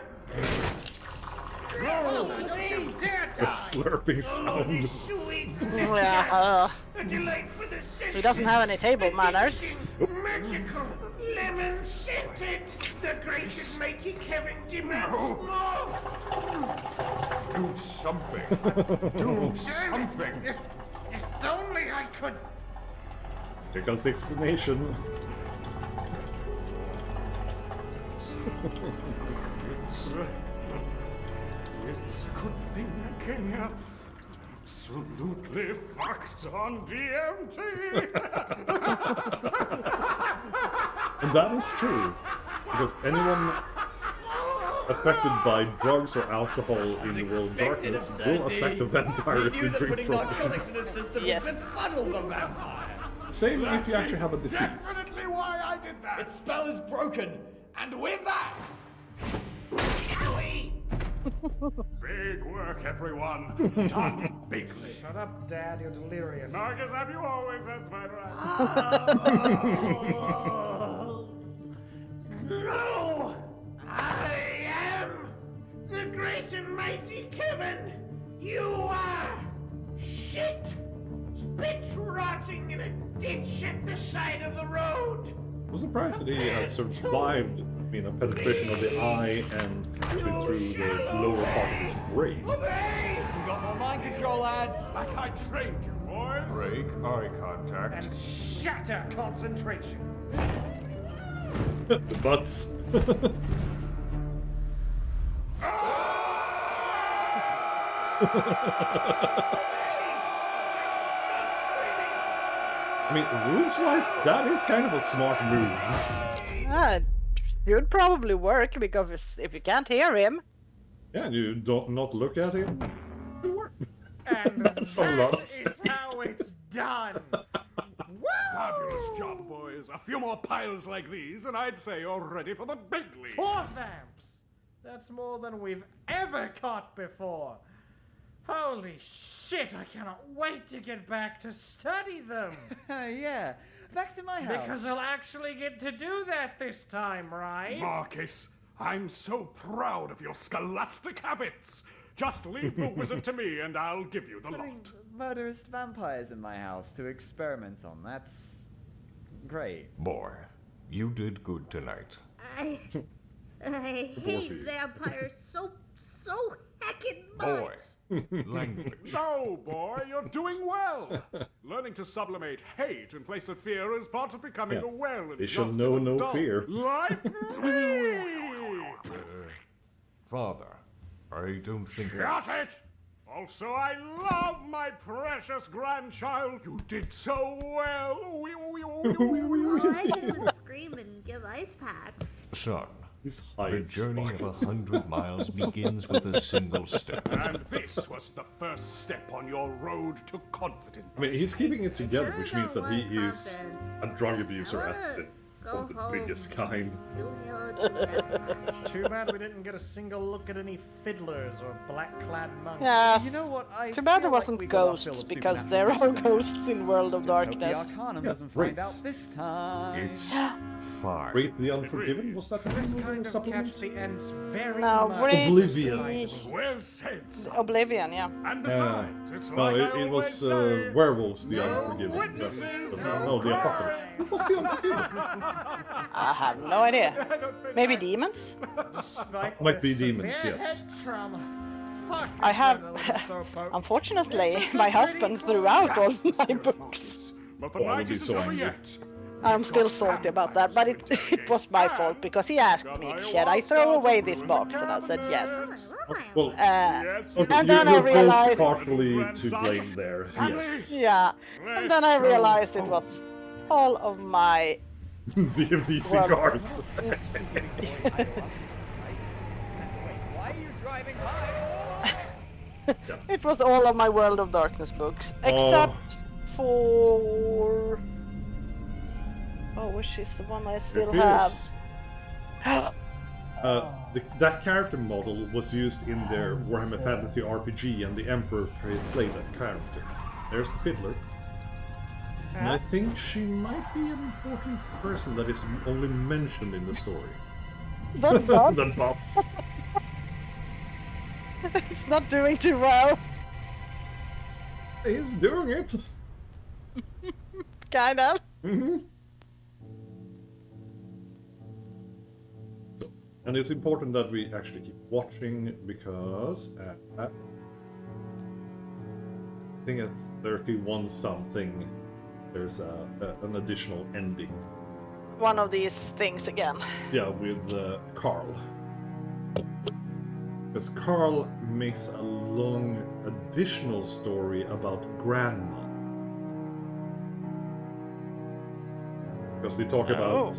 Don't you dare That die. slurping Oh, sound. this sweet Yeah, a delight for the he doesn't have any table manners. Magical, lemon scented. The great and mighty Kevin demands more. Do something. Do something. If only I could. Here comes the explanation. It's a good thing I came here. Absolutely fucked on DMT. And that is true. Because anyone affected by drugs or alcohol in the world of darkness will affect the vampire if they drink from them. in his system Yes. befuddle the vampire. Same if you actually have a disease. Definitely why I did that. Its spell is broken, and with that, Owie! Big work, everyone. Done bigly. Shut up, Dad, you're delirious. Marcus, have you always had my right? No! I am the great and mighty Kevin! You are shit! Spit rotting in a ditch at the side of the road! I'm surprised that he had survived, penetration of the eye and through the lower part of his brain. Obey! We got more mind control, lads. Like I trained you, boys. Break eye contact. And shatter concentration. The butts. Rules-wise, that is kind of a smart move. It would probably work because if you can't hear him. Yeah, you don't not look at him. It work. And That's a lot of that steak. is how it's done. Fabulous job, boys. A few more piles like these, and I'd say you're ready for the big league. 4 vamps. That's more than we've ever caught before. Holy shit, I cannot wait to get back to study them. Yeah, back to my house. Because I'll actually get to do that this time, right? Marcus, I'm so proud of your scholastic habits. Just leave the wizard to me, and I'll give you the Putting lot. murderous vampires in my house to experiment on. That's great. Boy, you did good tonight. I hate vampires so heckin' much. Boy, language. No, boy, you're doing well. Learning to sublimate hate in place of fear is part of becoming a well-adjusted They shall know no adult. fear. Like me! Father, I don't think Shut it! Also, I love my precious grandchild. You did so well. All I did was scream and give ice packs. Son, He's high the as journey fuck. of 100 miles begins with a single step. And this was the first step on your road to confidence. He's keeping it together, Kinda which means don't that he want is confidence. a drug abuser I at wanna of the go biggest home. kind. Do Halo do that. Too bad we didn't get a single look at any fiddlers or black-clad monks. Yeah. You know what? I Too bad feel there wasn't like we got our fill ghosts of because supernatural there are reasons. ghosts in World of Just hope Darkness. the Arcanum Yeah, doesn't Wraith. find out this time. It's 5. Wraith the Unforgiven, was that the This name of kind the of supplement? catch the ends very No, much. Wraith- Oblivion. Well said, son. Oblivion, yeah. And besides, it's No, like I it was always say, Werewolves, the no Unforgiven. That's witnesses, the, no no, the Apocalypse. crime. What was the Unforgiven? I have no idea. I don't think Maybe I- demons? Despite Might be their demons, severe yes. head trauma. Fuck, I have, that little slowpoke. unfortunately, This is a my pretty husband cool threw out all That's the my spirit, books. Marcus. But the Oh, I would night be isn't so over angry. yet. I'm We've still got salty about that, but it vampires was my to fault because he asked got me, ayahuasca should I throw away this to box? ruin And I said yes. I cabinets. love Well, Yes, okay, And then I you're realized- both partially to blame there, yes. Yeah, and then I Let's go realized it home. was all of my... DMD cigars. Why are you driving by? It was all of my World of Darkness books, except for... Oh, which is the one I still Here's- have? that character model was used in their Warhammer Fantasy RPG, and the Emperor played that character. There's the Fiddler. And I think she might be an important person that is only mentioned in the story. The box? The boss. It's not doing too well. He's doing it. Kind of. Mm-hmm. And it's important that we actually keep watching because I think at 31 something there's an additional ending. One of these things again. Yeah, with Carl. Because Carl makes a long additional story about Grandma. Because they talk about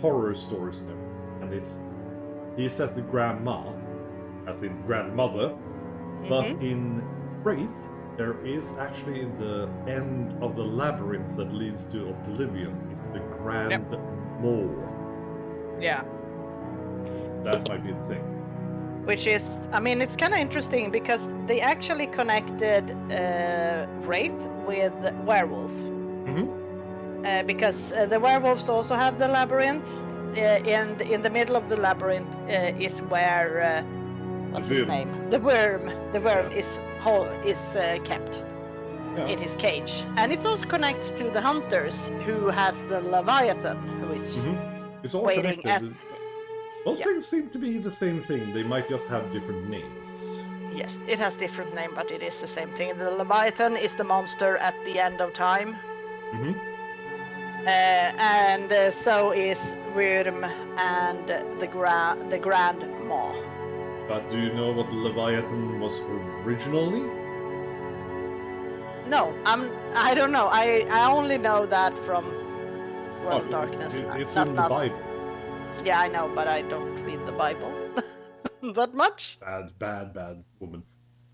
horror stories and everything. And he says the Grandma, as in grandmother, but in Wraith, there is actually the end of the labyrinth that leads to Oblivion. It's the Grand Moor. Yeah. That might be the thing. which is, I mean, it's kind of interesting because they actually connected Wraith with Werewolf. Because the werewolves also have the labyrinth, and in the middle of the labyrinth is where what's his name? The worm. The worm is kept in his cage, and it also connects to the hunters who has the Leviathan, who is It's all waiting connected. at. Those things seem to be the same thing. They might just have different names. Yes, it has different name, but it is the same thing. The Leviathan is the monster at the end of time. And so is Worm and the Grand Maw. But do you know what the Leviathan was originally? No, I don't know. I only know that from World of Darkness. It's in the Bible. Yeah, I know, but I don't read the Bible that much. Bad woman.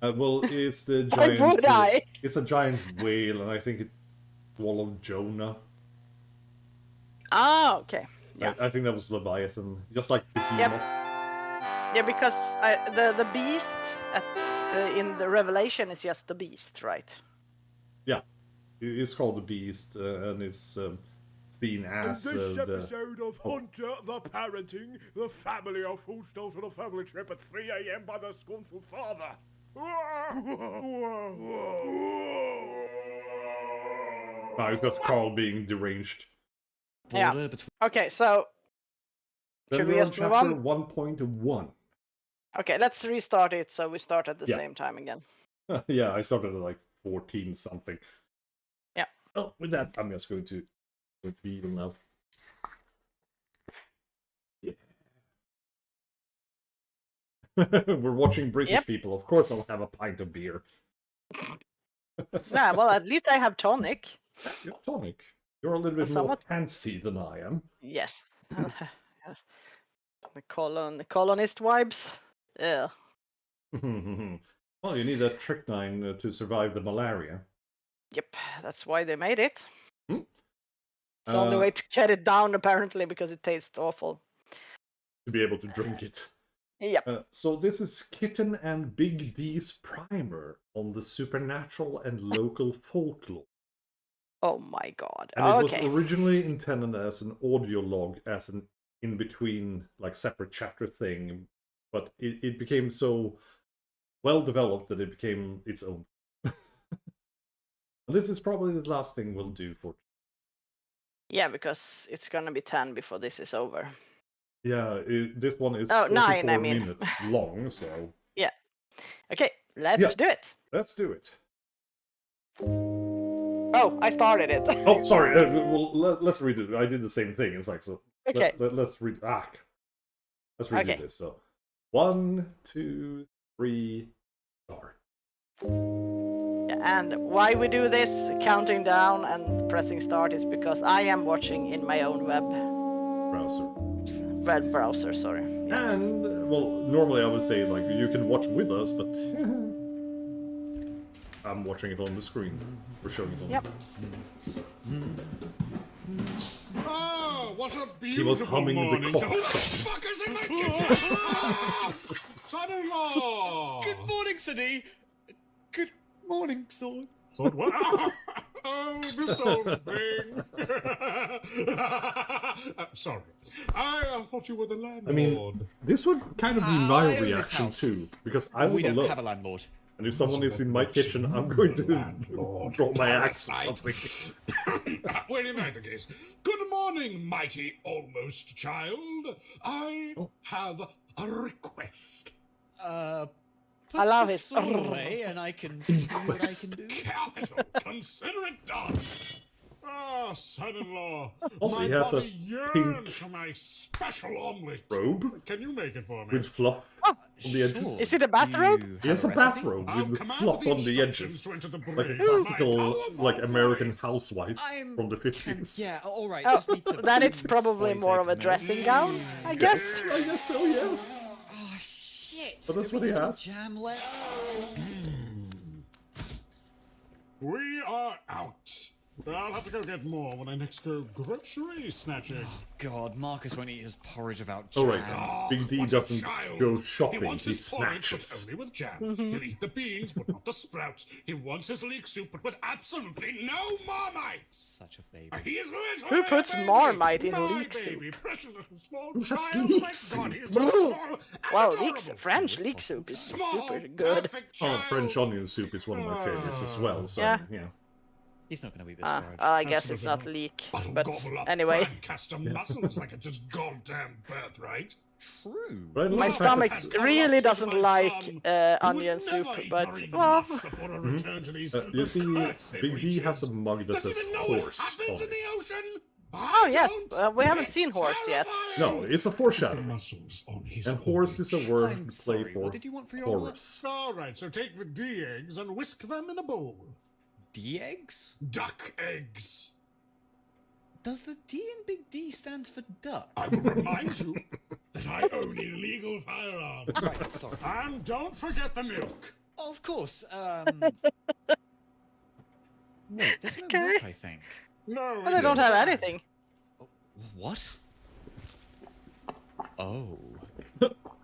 Well, it's the Why giant. would I? It's a giant whale, and I think it swallowed Jonah. Ah, okay. Yeah. I think that was Leviathan, just like Behemoth. Yeah, because the beast in the Revelation is just the beast, right? Yeah, it's called the Beast, and it's seen as In this episode of Hunter the Parenting, the family are forced out on a family trip at 3 a.m. by their scornful father. No, it's just Carl being deranged. Yeah. Okay, so Then should we we're on just move chapter on? 1.1. Okay, let's restart it so we start at the Yeah. same time again. Yeah, I started at like 14 something. Yeah. Oh, with that, I'm just going to be evil now. Yeah. We're watching British people. Of course, I'll have a pint of beer. Yeah, well, at least I have tonic. You're tonic. You're a little bit more Somewhat. fancy than I am. Yes. The colonist vibes. Yeah. Well, you need a strychnine to survive the malaria. Yep, that's why they made it. Hmm? It's the only way to get it down, apparently, because it tastes awful. To be able to drink it. Yep. So this is Kitten and Big D's primer on the supernatural and local folklore. Oh my god. And it Okay. was originally intended as an audio log, as an in-between, like, separate chapter thing, but it became so well developed that it became its own. This is probably the last thing we'll do for. Yeah, because it's gonna be 10 before this is over. Yeah, this one is 9, 44 I mean. minutes long, so Yeah. Okay, let's do it. let's do it. Oh, I started it. Oh, sorry. Well, let's read it. I did the same thing. It's like, so. Okay. Let's read. Let's redo Okay. this. So, 1, 2, 3, start. And why we do this, counting down and pressing start, is because I am watching in my own web browser, sorry. Yeah. And, well, normally I would say, like, you can watch with us, but I'm watching it on the screen. We're showing it on Yep. Oh, what a He beautiful was humming morning the to... cock Who the song. fuck is in my kitchen? Son-in-law! Good morning, Sadi. Good morning, Sword. Sword what? Oh, this old thing. Sorry. I thought you were the landlord. I mean, this would kind of be I my own this reaction house. too, because I We live don't alone. have a landlord. And if someone is in my kitchen, I'm going to drop my axe or Parasite. something. Well, in either case, good morning, mighty almost child. I have a request. Put I love the it. sword away, and I can see what I can do. Capital. Consider it done. Ah, son-in-law. Also, my he has a body yearns pink for my special omelet. robe Can you make it for me? with fluff on the edges. Is it a bathrobe? Do you He has a have recipe? bathrobe I'll with command fluff the on the instructions edges. to enter the Like a brain of my classical, powerful like, American voice. housewife I'm from the 50s. Yeah, all right. Oh, Just need to then it's mix probably boys more egg of a milk. dressing gown, I guess. I guess so, yes. Oh shit! But that's Do what we he have has. Jam left? We are out. I'll have to go get more when I next go grocery snatching. God, Marcus won't eat his porridge without jam. Oh, right. Big D doesn't go shopping, He wants he his porridge, but snatches. only with jam. He'll eat the beans, but not the sprouts. He wants his leek soup, but with absolutely no Marmite. Such a baby. He is literally Who puts a baby. Marmite in My leek soup? baby, precious little small Who has child. leek My soup? God, he is so small and Well, adorable. French leek soup is Small, super good. perfect Oh, child. French onion soup is one of my favorites as well. So Yeah. yeah. He's not going to eat this porridge. I guess it's not leek. I'll But gobble up anyway, Lancaster muscles like it's his goddamn birthright. True. But I my love the fact stomach that- really doesn't my like son, onion who would soup, never eat but marine well, mush before a return to these you see, accursed Big D has a creatures. mug that Doesn't says even know what horse happens on in the it. ocean. oh yes, we haven't It's seen horse yet. No, it's a foreshadow. Muscles on his And horse is a porridge. word I'm to sorry, play for what did you want for your Horus. All right, so take the D eggs and whisk them in a bowl. D eggs? Duck eggs. Does the D in Big D stand for duck? I will remind you that I own illegal firearms. Right, sorry. And don't forget the milk. Of course. Wait, there's no milk, I think. No, But they don't have anything. What? Oh.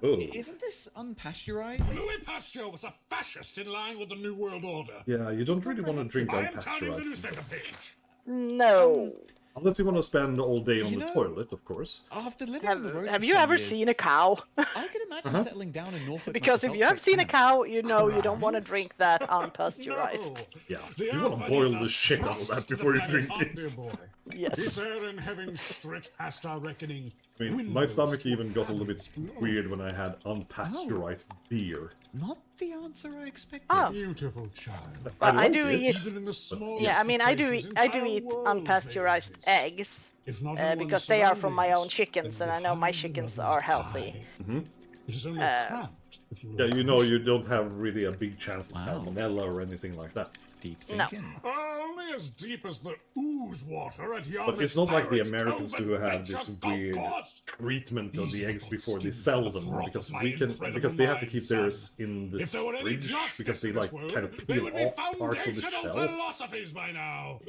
Oh. Isn't this unpasteurized? Louis Pasteur was a fascist in line with the New World Order. Yeah, you don't really want to drink I am turning the unpasteurized. newspaper page. No. Unless you want to spend all day on You the know- toilet, of course. After living on the road Have for you 10 ever years, seen a cow? I could imagine settling down in Norfolk. Because if you have seen a cow, you know you don't want to drink that unpasteurized. No. Yeah, The you want to Alpha boil Leader the shit out of thrust that the before you planet drink on, dear it. boy. Yes. It's Aaron having stretched past our reckoning. I mean, my Windows stomach to even got a little bit explode. weird when I had unpasteurized beer. Not the answer I expected. Oh. Beautiful child. But I like do it. eat. Even in the smallest Yeah, I mean, I do places, eat entire world unpasteurized faces. eggs If not in one because they are from my own surroundings, chickens, then and I know my behind chickens another's are healthy. eye. It is only cramped if you Yeah, look you know you don't have really a big chance of Wow. salmonella or anything like that. Deep No. thinking. Only as deep as the ooze water at Yarmouth. But it's not like the Pirates Americans Cove who have Adventure this Golf weird Course. treatment of These the eggs little before they skins sell are the them, froth because of my we can incredible because they have to mind, keep son. theirs in the If there were any fridge justice because they in this like world, kind of they peel would be off parts of the foundational shell. philosophies by now.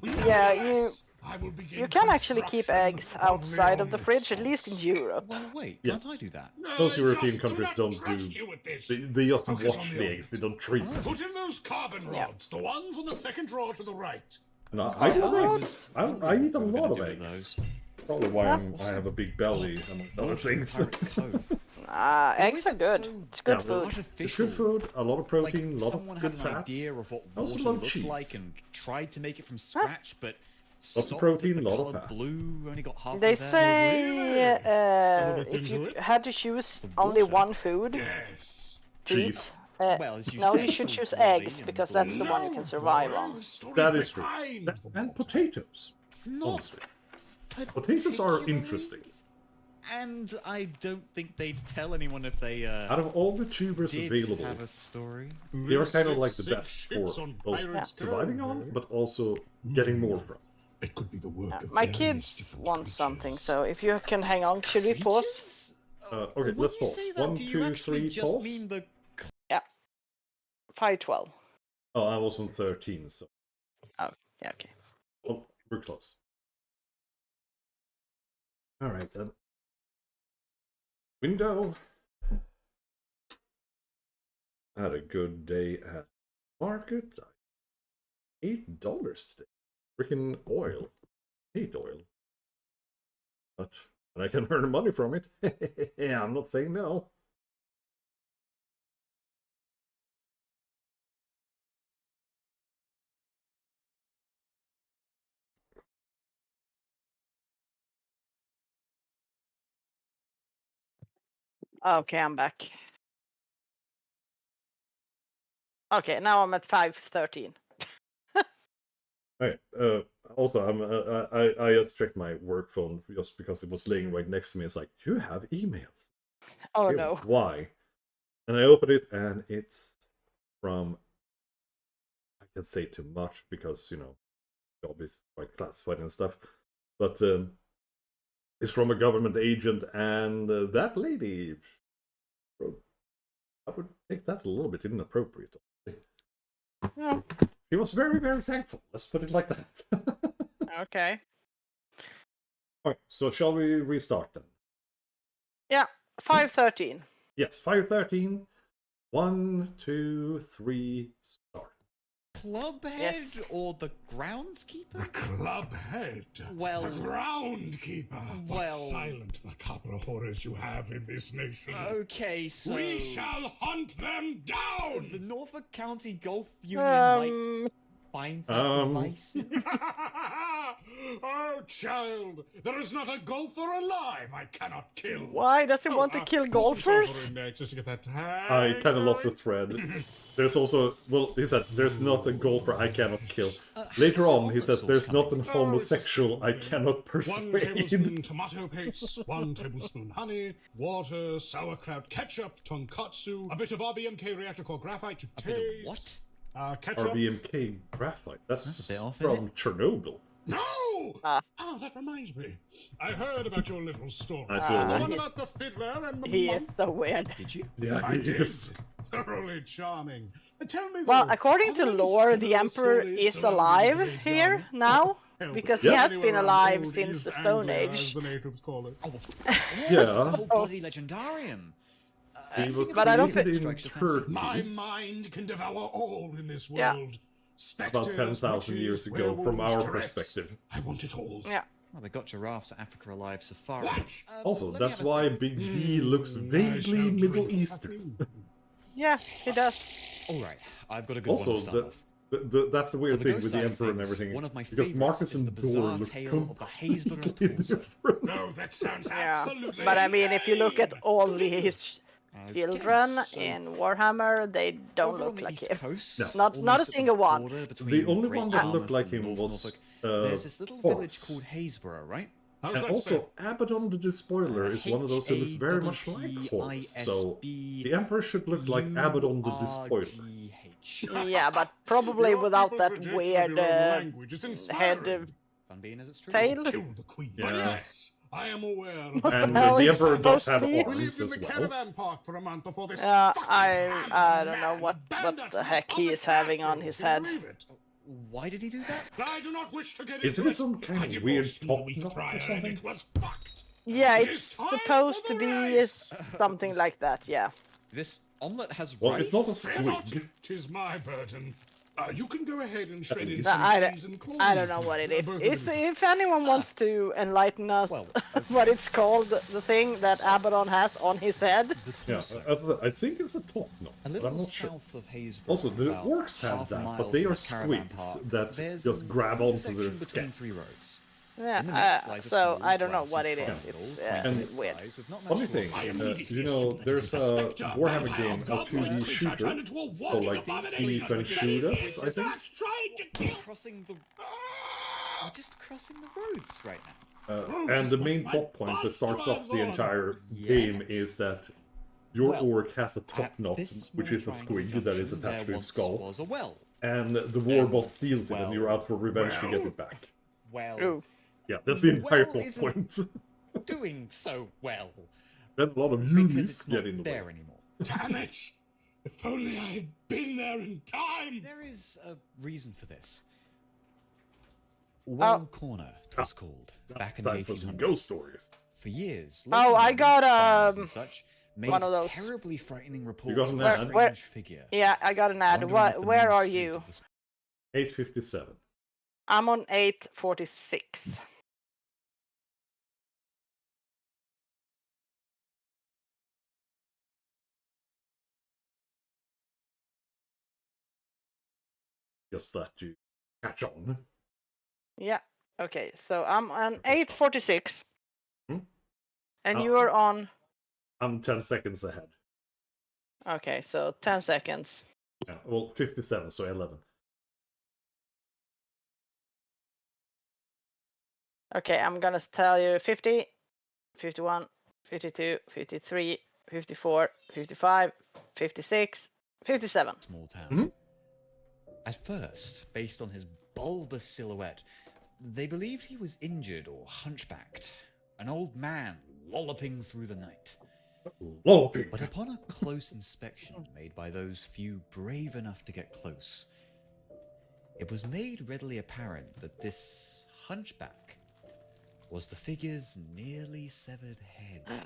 Yeah, Nevertheless, I will begin You can actually keep construction eggs of outside of the omelette fridge, at least in sauce. Europe. Well, wait, Yeah. can't I do that? Most I European just do countries not don't trust do. you with this. They just Focus on wash the the eggs. They don't treat them. Put in those carbon Yeah. rods, the ones on the second drawer to the right. No, I eat What? eggs. I eat a What we're lot gonna of do with eggs. those. Probably why I have a big belly, among other things. Pirates Cove. Eggs are good. So It's good Yeah, food. It's artificial. good food, a lot of protein, Like a lot someone of had good an fats. idea of what Also water love looked cheese. like and tried to make it from scratch, but of stopped at protein, the lot of colour fat. blue. Only got half They of that. say Ever looked if you into it? had to choose only water? one food Yes. to eat, Cheese. Well, as you no, said, you it's should all choose bloody eggs and because that's the blue. one you can survive boy, on. the story That is true. behind That- the and water. potatoes. Not Honestly. Potatoes are particularly. interesting. And I don't think they'd tell anyone if they Out of all the tubers did available, have a story. they are kind of like the Six best ships for on both Pirates surviving Cove, on, eh? but also getting more from. It could be the work of My various kids different want creatures. something, so if you can hang on, should we pause? Creatures? Okay, When let's you pause. say that, 1, do you 2, actually 3, just pause. mean the 5:12. Oh, I was on 13, so Oh, yeah, okay. well, we're close. All right then. Window. I had a good day at market. $8 today. Freaking oil. Hate oil. But I can earn money from it. Yeah, I'm not saying no. Okay, I'm back. Okay, now I'm at 5:13. Right. Also, I just checked my work phone just because it was laying right next to me. It's like, you have emails. Oh Ew, no. Why? And I opened it, and it's from. I can't say too much because job is quite classified and stuff. But it's from a government agent, and that lady. I would take that a little bit inappropriate. Yeah. He was very, very thankful. Let's put it like that. Okay. Alright, so shall we restart then? Yeah, 513. Yes, 513. 1, 2, 3, start. Clubhead Yes. or the groundskeeper? Club head. Well- The groundkeeper. What well- silent, macabre horrors you have in this nation. Okay, so We shall hunt them down! the Norfolk County Golf Union might Um, find that device. Oh, child, there is not a golfer alive I cannot kill. why does he want to kill golfers? Just to get that I kind of lost the thread. There's also, well, he said, there's not a golfer I cannot kill. Later on, he says, there's not an homosexual I cannot 1 persuade. tablespoon tomato paste, 1 tablespoon honey, water, sauerkraut, ketchup, tonkatsu, a bit of RBMK reactor core graphite to taste. What? Ketchup. RBMK graphite. That's a bit off, from Chernobyl. No! Ah. Oh, that reminds me. I heard about your little story. I saw The that. one about the fiddler and the He is monk. so weird. Did you? Yeah, I he did. is. Thoroughly charming. Tell me, Well, though, according are to there any lore, the similar Emperor stories is surrounding alive the Great here Yarn? now, Hell, because Yeah. he has anywhere been around alive Old since East the Stone Anglia, Age. as the natives call it. Oh, of course. Yeah. It's a whole bloody legendarium. He was But I don't created think- in Strikes your fancy. Turkey My mind can devour all in this Yeah. world. about Spectres, 10,000 years witches, ago from werewolves, our giraffes. perspective. I want it all. Yeah. Well, they got giraffes at Africa Alive Safari. What? Also, let me that's have a why think. Big D looks I vaguely shall Middle drink Eastern. caffeine. Yeah, he does. All right, I've got a good one to Also, start off. that's the weird For the thing ghost with the side of Emperor and things, everything. one of my Because favorites Marcus is and the Dor bizarre look tale of the Hazelborough completely Tulsa. different. No, that sounds Yeah. absolutely. But I mean, if you look at all his Okay, children so in Warhammer, they don't over on look the like East him. Coast, No. Not a almost at the single one. border The between only Great one that Yarmouth looked like and him North was Norfolk, there's this little village Horace. called Haysborough, right? How's And that also, Abaddon the Despoiler is one of those who looks very much like Horus. So, the Emperor should look like Abaddon the Despoiler. Despoiler. Yeah, but probably Your without people's that rejection of weird your own language is head inspiring. Fun being as it's true. tail. Kill the queen. But Yeah. yes, I am aware of And hell the is Emperor does supposed have to be? We arms lived in as the well. caravan park for a month before this. Yeah, fucking I hammer don't know man what banned us the from heck he public is having on bathrooms. his Can you head. believe it? Why did he do that? I do not wish to get Isn't into it some kind I of weird divorced him the top week knot or prior, and something? it was fucked. Yeah, It it's is time supposed for to the be rice. something like that, yeah. This omelet has Well, rice? it's not a Fear not, squig. 'tis my burden. You can go ahead and shred in No, some I cheese and clove. I don't know what it is. Both of It's, them. if anyone wants to enlighten us Well, what it's called, the thing that Abaddon has on his head. the Yeah, Tulsa. as I said, I think it's a top knot, A but little I'm not sure. south of Haysborough. Also, the about orcs have half a that, mile but they from are the caravan squigs park, that there's just an grab onto intersection their between skin. 3 roads. Yeah, In the midst lies a so small I don't know grassy what it is. triangle, It's quaint in And its weird. size, with not much Funny to thing, offer. you know, there's a Warhammer game, a 2D shooter, so like Thief and Shoot Us, I think. Crossing the... We're just crossing the roads right now. And the main plot point that starts off the entire game is that your Well, orc has a top At knot, this which is a small squig triangle that is junction, attached to there his once skull, was a well. and the warbot steals it, and well, you're out for revenge to get it back. Well, Ooh. Yeah, that's the entire Well plot isn't- point. doing so well. Then a lot of Because movies it's get not in the there way. anymore. Damn it! If only I had been there in time. There is a reason for this. Well Oh. Corner, it was called, back in the Time for some 1800s. ghost stories. For years, Oh, local I men, got, farmers and such, made one of those. terribly frightening got reports an of a ad? strange Where- figure. Yeah, I got an ad. wandering up the Where main are street you? of this 857. I'm on 846. Just that you catch on. Yeah. Okay, so I'm on 846. Hmm? And Oh. you are on. I'm 10 seconds ahead. Okay, so 10 seconds. Yeah, well, 57, so 11. Okay, I'm gonna tell you 50, 51, 52, 53, 54, 55, 56, 57. small town. Mhm. At first, based on his bulbous silhouette, they believed he was injured or hunchbacked, an old man lolloping through the night. Loping. But upon a close inspection made by those few brave enough to get close, it was made readily apparent that this hunchback was the figure's nearly severed head,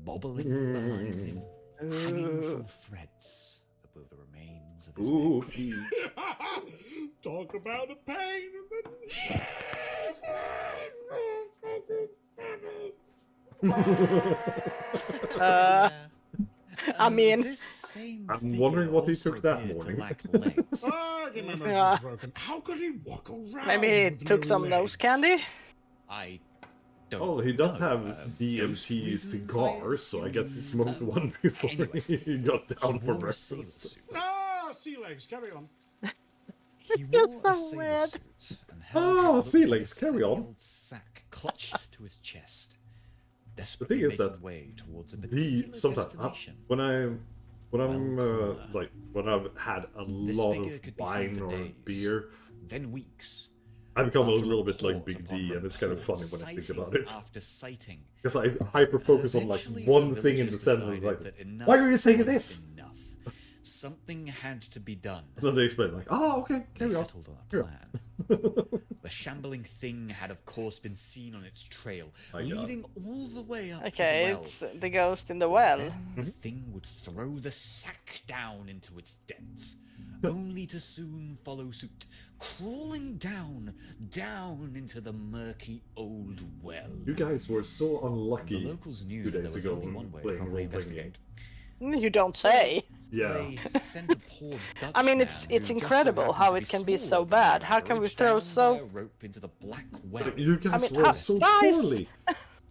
bobbling behind him, hanging from threads that were the remains of his neck. Talk about a pain in the I mean, This same I'm wondering what he figure took that also appeared to morning. lack legs. Argument was Yeah. broken. How could he walk around? maybe he with took no some nose legs? candy. I don't Oh, he does know. have Ghost DMT reasons, cigars, I so I guess he assume. smoked one before Anyway, he got down for wore a sailor breakfast. suit. Ah, sea legs, carry on. He wore a so sailor weird. suit and Ah, held what looked sea like a legs, carry on. silly old sack clutched to his chest, The desperately thing is making that way towards a particular sometimes destination. when I'm Well, like when I've had a This lot figure could of be seen wine for or days, beer, then weeks. I become a After little bit like report Big upon D, and it's kind of funny report, when I think sighting about it. After sighting, Because I hyper focus on like eventually one the thing in the villagers center, decided like, that enough why are you saying was this? Enough. Something had to be done. And then they explain like, oh, okay, They carry on. settled on a Carry plan. The shambling thing had, of course, been seen on its trail, My God. leading all the way up Okay, to the well. it's the ghost in the well. Then Mm-hmm. the thing would throw the sack down into its depths, only to soon follow suit, crawling down into the murky old well. You guys were so The unlucky locals knew 2 that there days was ago only when one way to playing properly role-playing game. investigate. You don't say. Yeah. They sent a poor Dutch I mean, man it's who just so incredible happened how to it be can be smaller so than the bad. How can we average, throw down so- by a rope into the black well. You guys mean, rolled how- so guys- poorly.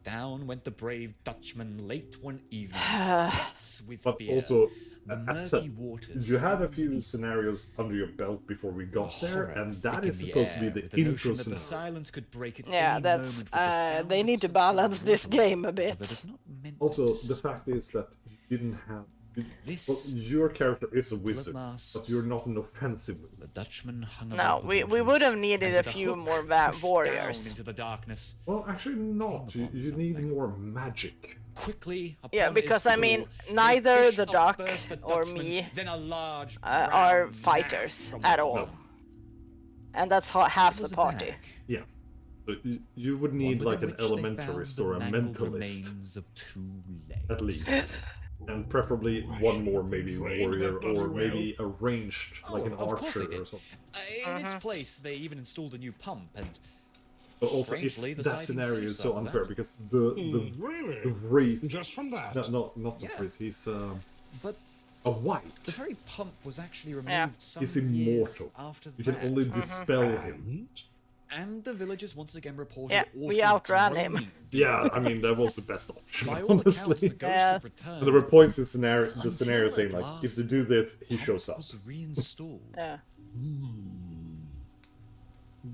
Down went the brave Dutchman late one evening, tense with But fear. also, The as murky said, waters you had a still few beneath. scenarios under your belt before we got The there, horror and thick that in is the supposed to be air, the with the intro notion that the scenario. silence could break at Yeah, any that's moment with the sound they of need to something balance this water game a bit. that is not meant Also, to the fact is that you didn't have. This Well, your character is a at wizard, last- but you're not an offensive wizard. The Dutchman hung No, above the we waters, would have and needed with a a few hook more pushed warriors. down into the darkness. Well, actually, not. Came upon You need something. more magic. Quickly, Yeah, upon his because I mean, pull, they neither fished the up duck first the or Dutchman, me then a large are brown fighters mass from at the all. bottom. And that's half It the was a party. bag. Yeah. But you would One need within like an which they found elementarist the or a mangled mentalist, remains of 2 legs. at least. And preferably one more, maybe warrior, or maybe a ranged, like an Oh, of course archer they or did. something. In its place, they even installed a new pump, and But also, strangely, it's, the that sighting scenario is ceased so after unfair that. because the Really? wraith, Just from that? not the Yeah. wraith, he's but a white. the very pump was actually removed Yeah. some He's years immortal. after You can that. only dispel him. And? And the villagers once again reported Yeah, we awful outran him. groaning. Yeah, I mean that was the best option, By all accounts, the honestly. ghost Yeah. had returned. And there were points in the Until scenario at saying like, last if they do this, he pump shows up. was reinstalled. Yeah.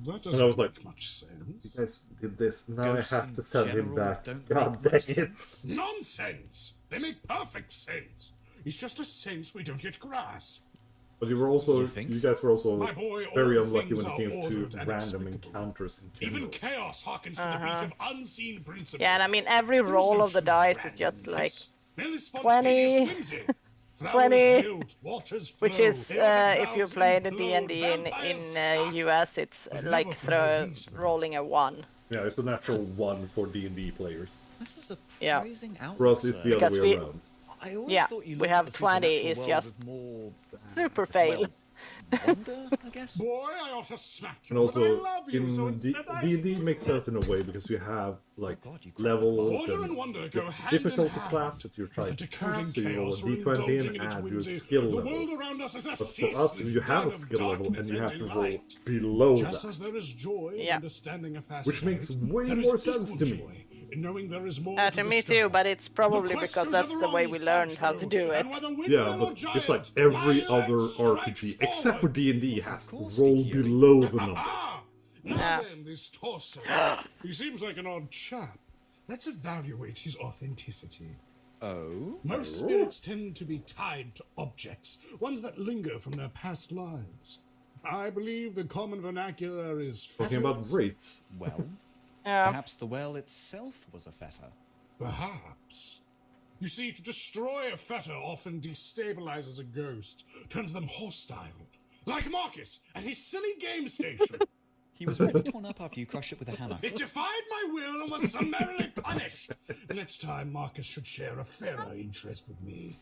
That I doesn't was like, make much sense. You guys did this, now Ghosts I have in to send him general back. don't God make dang much it. sense. Nonsense! They make perfect sense. It's just a sense we don't yet grasp. But you were also, You think you so? guys were also My boy, very all unlucky things when it are came ordered to and random explicable. encounters in general. Even chaos harkens to the beat of unseen principles. Yeah, and I mean, every There's roll no of the true dice is just like randomness, merely spontaneous 20, whimsy. Flowers 20, wilt, waters which flow, is, hills if you and play clouds the D&D in vampires suck. US, it's But like never for no reason. rolling a 1. Yeah, it's a natural one for D&D players. This is a Yeah. surprising For outlook, us, it's sir. the other Because way we- around. I always Yeah, thought you we looked have at the 20 supernatural is world just with more super fail. well, wonder, I guess. Boy, I ought to smack you, And but I also, love you, so in instead I... D&D makes sense in a way because you have like God, you cried levels Order and and wonder go hand in difficulty hand. class that you're With trying the to decoding pass, so you roll a chaos or d20 indulging and in its add your whimsy. skill The level. world around us is a But for us, ceaseless you have den a of skill level and darkness you have to roll delight. below Just that. as there is joy in Yeah. understanding a Which makes fascinate, way there is more sense equal to me. joy in knowing there is more To me discover. too, but it's probably The because questions that's of the way wrong we is learned how to true, do it. and whether windmill Yeah, or but it's like giant, every my other light strikes RPG, except for forward. D&D, has Of course, roll Nicky, below the number. Ah! Now Yeah. then, this torso. He seems like an odd chap. Let's evaluate his authenticity. Oh? Most spirits tend to be tied to objects, ones that linger from their past lives. I believe the common vernacular is Talking about fetters. wraiths. Well, Yeah. perhaps the well itself was a fetter. Perhaps. You see, to destroy a fetter often destabilizes a ghost, turns them hostile. Like Marcus and his silly game station. He was really torn up after you crushed it with a hammer. It defied my will and was summarily punished. Next time, Marcus should share a fairer interest with me.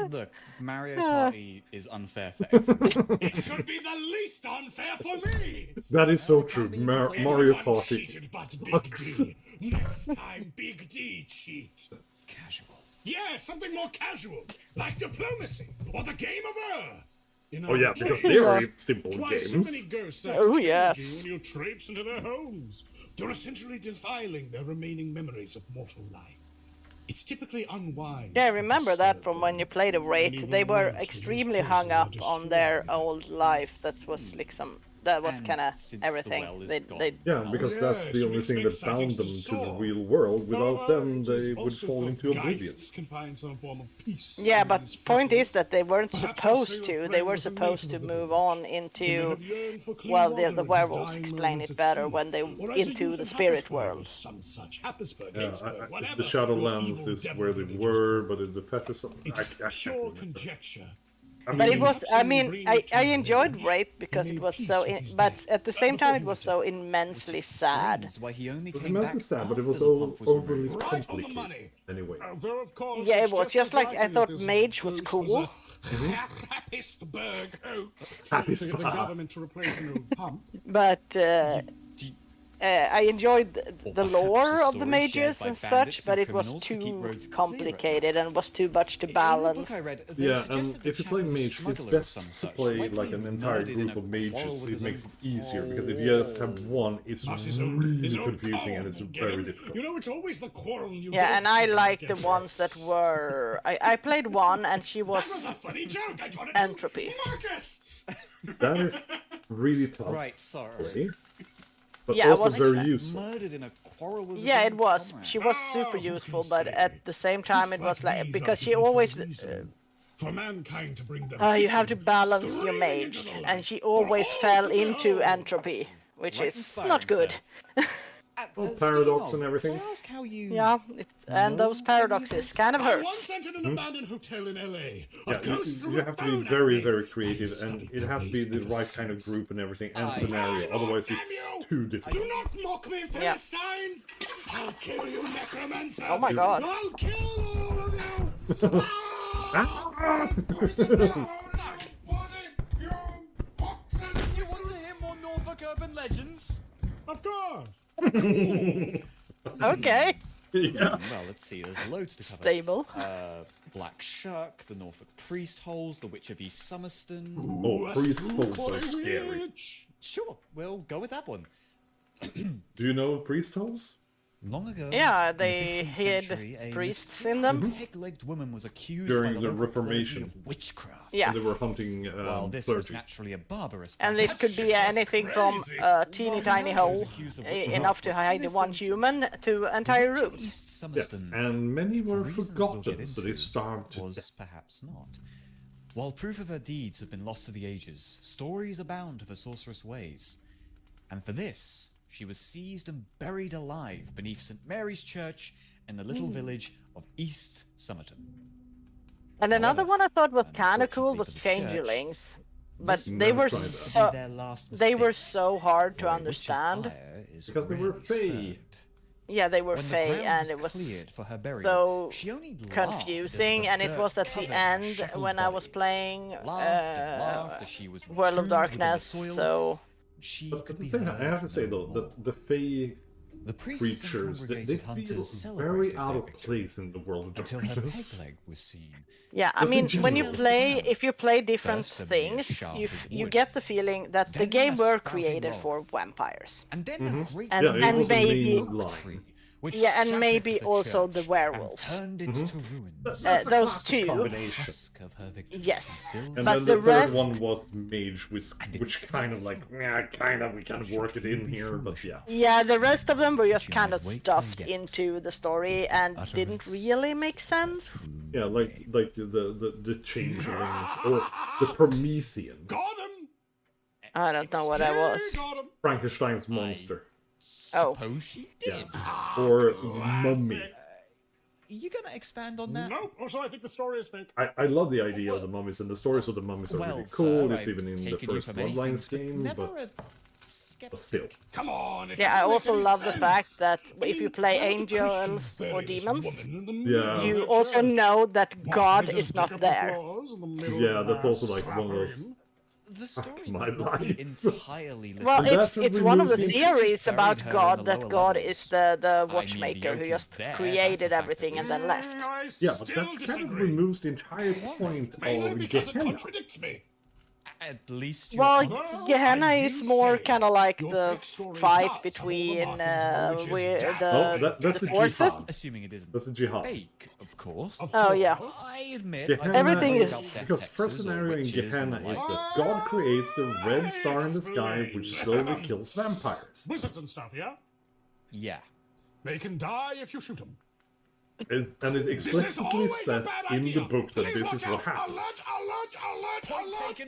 Look, Mario Party is unfair for everyone. It should be the least unfair for me. That is so true. Mario Everyone Party. cheated but Big sucks. D. Next time, Big D cheat. Casual. Yeah, something more casual, like diplomacy or the game of Ur. You know, Oh yeah, because games. they are simple Twice so games. many ghosts act Oh, yeah. cagey when you traipse into their homes. You're essentially defiling their remaining memories of mortal life. It's typically unwise. Yeah, I to remember that disturb from when them. you played a Wraith. even They were once when extremely those hung curses up are on their destroyed. old life. That was like that was And kind of since the everything. well is They gone Yeah, because Oh, that's yes, the you only thing expect that bound sightings them to to the soar. real world. Without them, However, it is they would also fall for into oblivion. Geists can find some form of peace Yeah, in but these point fleeting- is that they weren't Perhaps supposed our to. sailor They friend were was a supposed native to of the move village. on He may into have yearned for clean well, water the in his werewolves dying explain moments it at better sea, when they or as a into youth the in spirit Happisburg or world. some such. Happisburg, Yeah, Happisburg, whatever the your Shadowlands evil is devil where they village was were, called. but in the Petrus, It's I can't pure remember. conjecture. But it was, Perhaps I in mean, bringing I it to his enjoyed village, Wraith he because it made was peace so, with his but death, at the same before time he it was returned. so immensely sad. Explains why he only It was came immensely back sad, but it after was the pump was overly removed. Right on the complicated money. anyway. Though of course, Yeah, it it's was just as like I likely thought that this Mage was ghost cool. a Happisburg hoax Happy to get the Spa. government to replace an old pump. But Do you- I enjoyed Or the perhaps lore a of the story mages shared by and bandits such, but and it was criminals to keep too roads clear at complicated and was too much to In the balance. book I read, they Yeah, suggested and the if you chap play was a mage, it's smuggler of some best to such, play likely like an entire murdered in group a of quarrel mages. with It his makes own- it easier, because if you just have one, it's Not his own really confusing and it's cowl, get very him? difficult. You know, it's always the quarrel you Yeah, don't and I see that liked the gets ones that were. I played one, and she was That was a funny joke. I taught it Entropy. to Marcus. That is really tough. Right, sorry. Play, but Yeah, it also was- very useful. Murdered in a quarrel with his Yeah, own it was. comrade. She was super Oh, who useful, can but say? at the same time, it Truths was like these because are she given for a always. reason. For mankind to bring them You have to hissing, balance your screaming mage, into the and light, she for always all fell to into behold. entropy, which Right is inspiring, not good. sir. Well, Speaking paradox of, and everything. Can I ask how you Yeah, and know those any paradoxes of kind of this? I hurt. once entered an abandoned hotel in LA. A Yeah, ghost threw you a have to be phone at very, me. very creative, I've and studied it their has to be ways the ever right kind of since. group and everything, and I- scenario. Otherwise, Damn it's you! too difficult. Do not mock me, Philistines! I'll kill you, necromancer! Oh my god. I'll kill all of you! Do you want to hear more Norfolk urban legends? Of course! Okay, Yeah. Well, let's see. There's loads to cover. stable. Black Shirk, the Norfolk Priest Holes, the Witch of East Somerston. Oh, priest holes are scary. Sure, we'll go with that one. Do you know priest holes? Long ago, Yeah, in the they 15th hid century, a priests in them. peg-legged woman was accused During by the local Reformation. clergy of witchcraft. Yeah, They were hunting While this was clergy. naturally a barbarous and it practice, could be anything from a teeny tiny hole, enough to hide one human, to entire the Witch of rooms. East Yes, Somerston, and many for were reasons we'll forgotten, get so they into, starved to was death. perhaps not. While proof of her deeds have been lost to the ages, stories abound of her sorcerous ways. And for this, she was seized and buried alive beneath St. Mary's Church in the little village of East Somerton. And another However, one I thought was kind of cool was unfortunately for the church, changelings, but this they were proved to to be so their last they were mistake, so hard to for a witch's understand. ire is Because they were rarely fey. spared. Yeah, they were When the fey, ground and was it was cleared for her burial, so she only laughed as confusing. the And it dirt was at the covered her end shackled when I was body. playing Laughed and laughed as she was World of entombed within the Darkness, soil. so She But could at the be same time, I heard have to say no though, more. the fey The priests and creatures, they congregated feel hunters very celebrated out their of victory place in the world of until her darkness. peg leg was seen. yeah, I Just in mean, when you general. play, if you play different First, a mere things, shaft you of you wood. get the feeling that the Then game a were sprouting created log. for vampires. And then a great And- Yeah, it and was the maybe- main line. tree, which Yeah, and shattered maybe the also the church werewolves. and turned it to ruins. That's a those classic two. combination. Husk of her victory. Yes. Still And But then the the third rest- one was mage, which it's kind of like, yeah, we can work it in here, but yeah. Yeah, the rest of them were just you kind might of wake stuffed her yet into the story and didn't utterance really make sense. True Yeah, like the changelings or the Promethean, Got him! I don't know what I was. Got him! Frankenstein's monster, Oh, Suppose she yeah, did. or mummy. you gonna expand on that? Nope. Also, I think the story is fake. I love the idea of the mummies, and the stories of the mummies are really cool. It's even in the first Bloodlines game, but still. Come on. Yeah, I also love the fact that if you play angels or demons, you also know that God is not there. Yeah, that's also like one of those. The story might not be entirely well, it's one of the losing- theories about Buried her God in the that lower God levels. is the I mean, watchmaker the who oak just is there, created that's a fact everything and that then left. Yeah, but that kind of removes the entire point Mainly of because it Gehenna. contradicts me. At least Well, Well, Gehenna I is will more say kind of like your the fake story fight does have all the between markings of a witch's death. That's the the forces. jihad. assuming it isn't That's the jihad. fake, of course. Oh yeah. I admit, Gehenna Everything is, is- because first scenario in Gehenna is that God creates the red star in the sky, which slowly kills vampires. Wizards and stuff, yeah? Yeah. They can die if you shoot them. And it explicitly says in the book that this is what happens.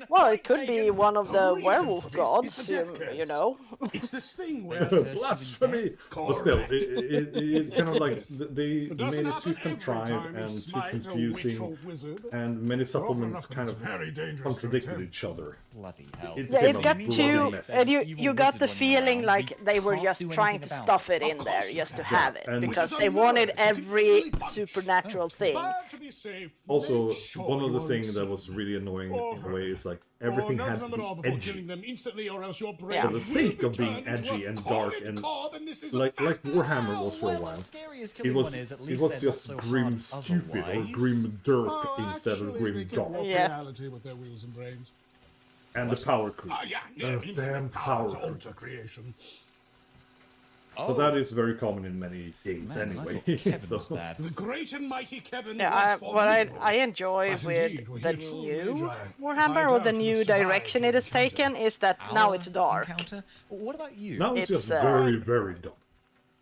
Well, it could be one of the werewolf gods, you know. It's this thing where Blasphemy! But still, it's kind of like they made it too contrived and too confusing, and many supplements kind of contradicted each other. Bloody hell. Yeah, it got became a too, brutal mess. and you got the feeling like they were just trying to stuff it in there just to have it, and- because they wanted every supernatural thing. Also, one of the things that was really annoying in a way is like everything had to be edgy. Yeah. For the sake of being edgy and dark and like Warhammer was for a while. It was just grim stupid or grim dirt instead of grim dark. Yeah. And the power creep. The damn power creep. But that is very common in many games Man, I anyway. thought Kevin So- was bad. The great and mighty Kevin. Yeah, what I enjoy with the new Warhammer or the new direction it has taken is that now it's dark. Encounter? What about you? Now it's just It's, very, very dark.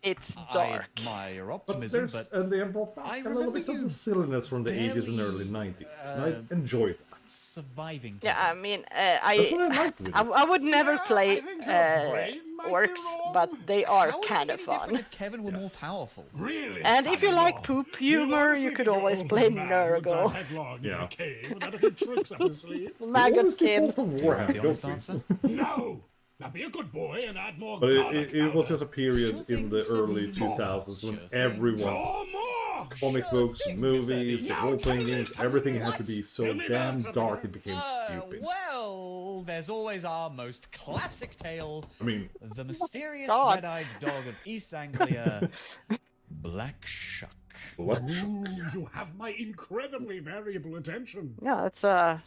It's I dark. admire your But optimism, there's, but and they have brought back I a little remember bit of you the silliness from the 80s and early 90s. And I enjoy that. surviving. Yeah, I mean, That's what I like with it. I would never play brain might be orcs, wrong. but they are How would it kind be of any different fun. if Kevin were more powerful? Really? And if you like son-in-law, poop humor, honestly you could think your always old play man would dive Nurgle. headlong into Yeah. the cave without a few tricks up his sleeve. Maggot Always the Kid. fault of Warhammer, The honest don't we? answer? No! Now be a good boy and add more But garlic it was powder. just a period in the early Sure 2000s when thing. everyone, More! comic books, movies, Now role-playing tell me games, something everything had else. to be so Tell me damn about dark something. it became stupid. Well, there's always our most classic tale. I mean, The mysterious God. red-eyed dog of East Anglia, Black Shuck. Ooh, you have my incredibly variable attention. Yeah, it's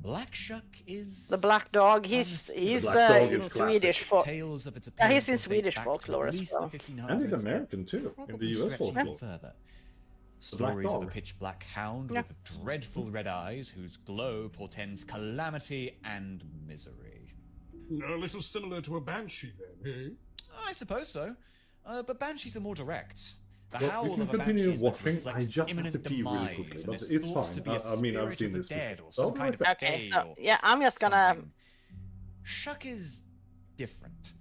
Black Shuck is the black dog. He's Black dog in is classic. Swedish Tales of its Yeah, he's in appearances date Swedish back to folklore at as least well. the 1500s, and in American too, in the probably US stretching folklore. further. Black Stories of a dog. pitch black hound Yeah. with dreadful red eyes whose glow portends calamity and misery. A little similar to a banshee, then, eh? I suppose so. But banshees are more direct. The Well, howl you can of a banshee continue is meant to watching. reflect I just have to imminent pee really demise, quickly, and but is it's thought fine. to be a I mean, I've spirit seen of the this dead before. or some I'll kind be of right Okay, day so or yeah, I'm just gonna something. Shuck is different.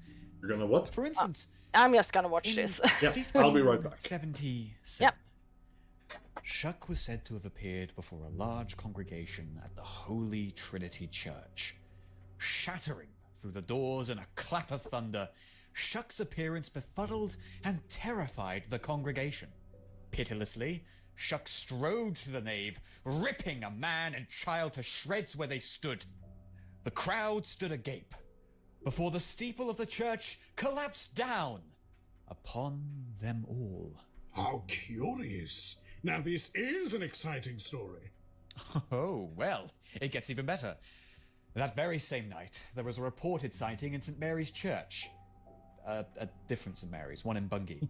You're gonna what? For instance, watch this. Yeah, I'll be right back. 77. Yep. Shuck was said to have appeared before a large congregation at the Holy Trinity Church. Shattering through the doors in a clap of thunder, Shuck's appearance befuddled and terrified the congregation. Pitilessly, Shuck strode through the nave, ripping a man and child to shreds where they stood. The crowd stood agape before the steeple of the church collapsed down upon them all. How curious. Now, this is an exciting story. Oh, well, it gets even better. That very same night, there was a reported sighting in St. Mary's Church. A different St. Mary's, one in Bungay.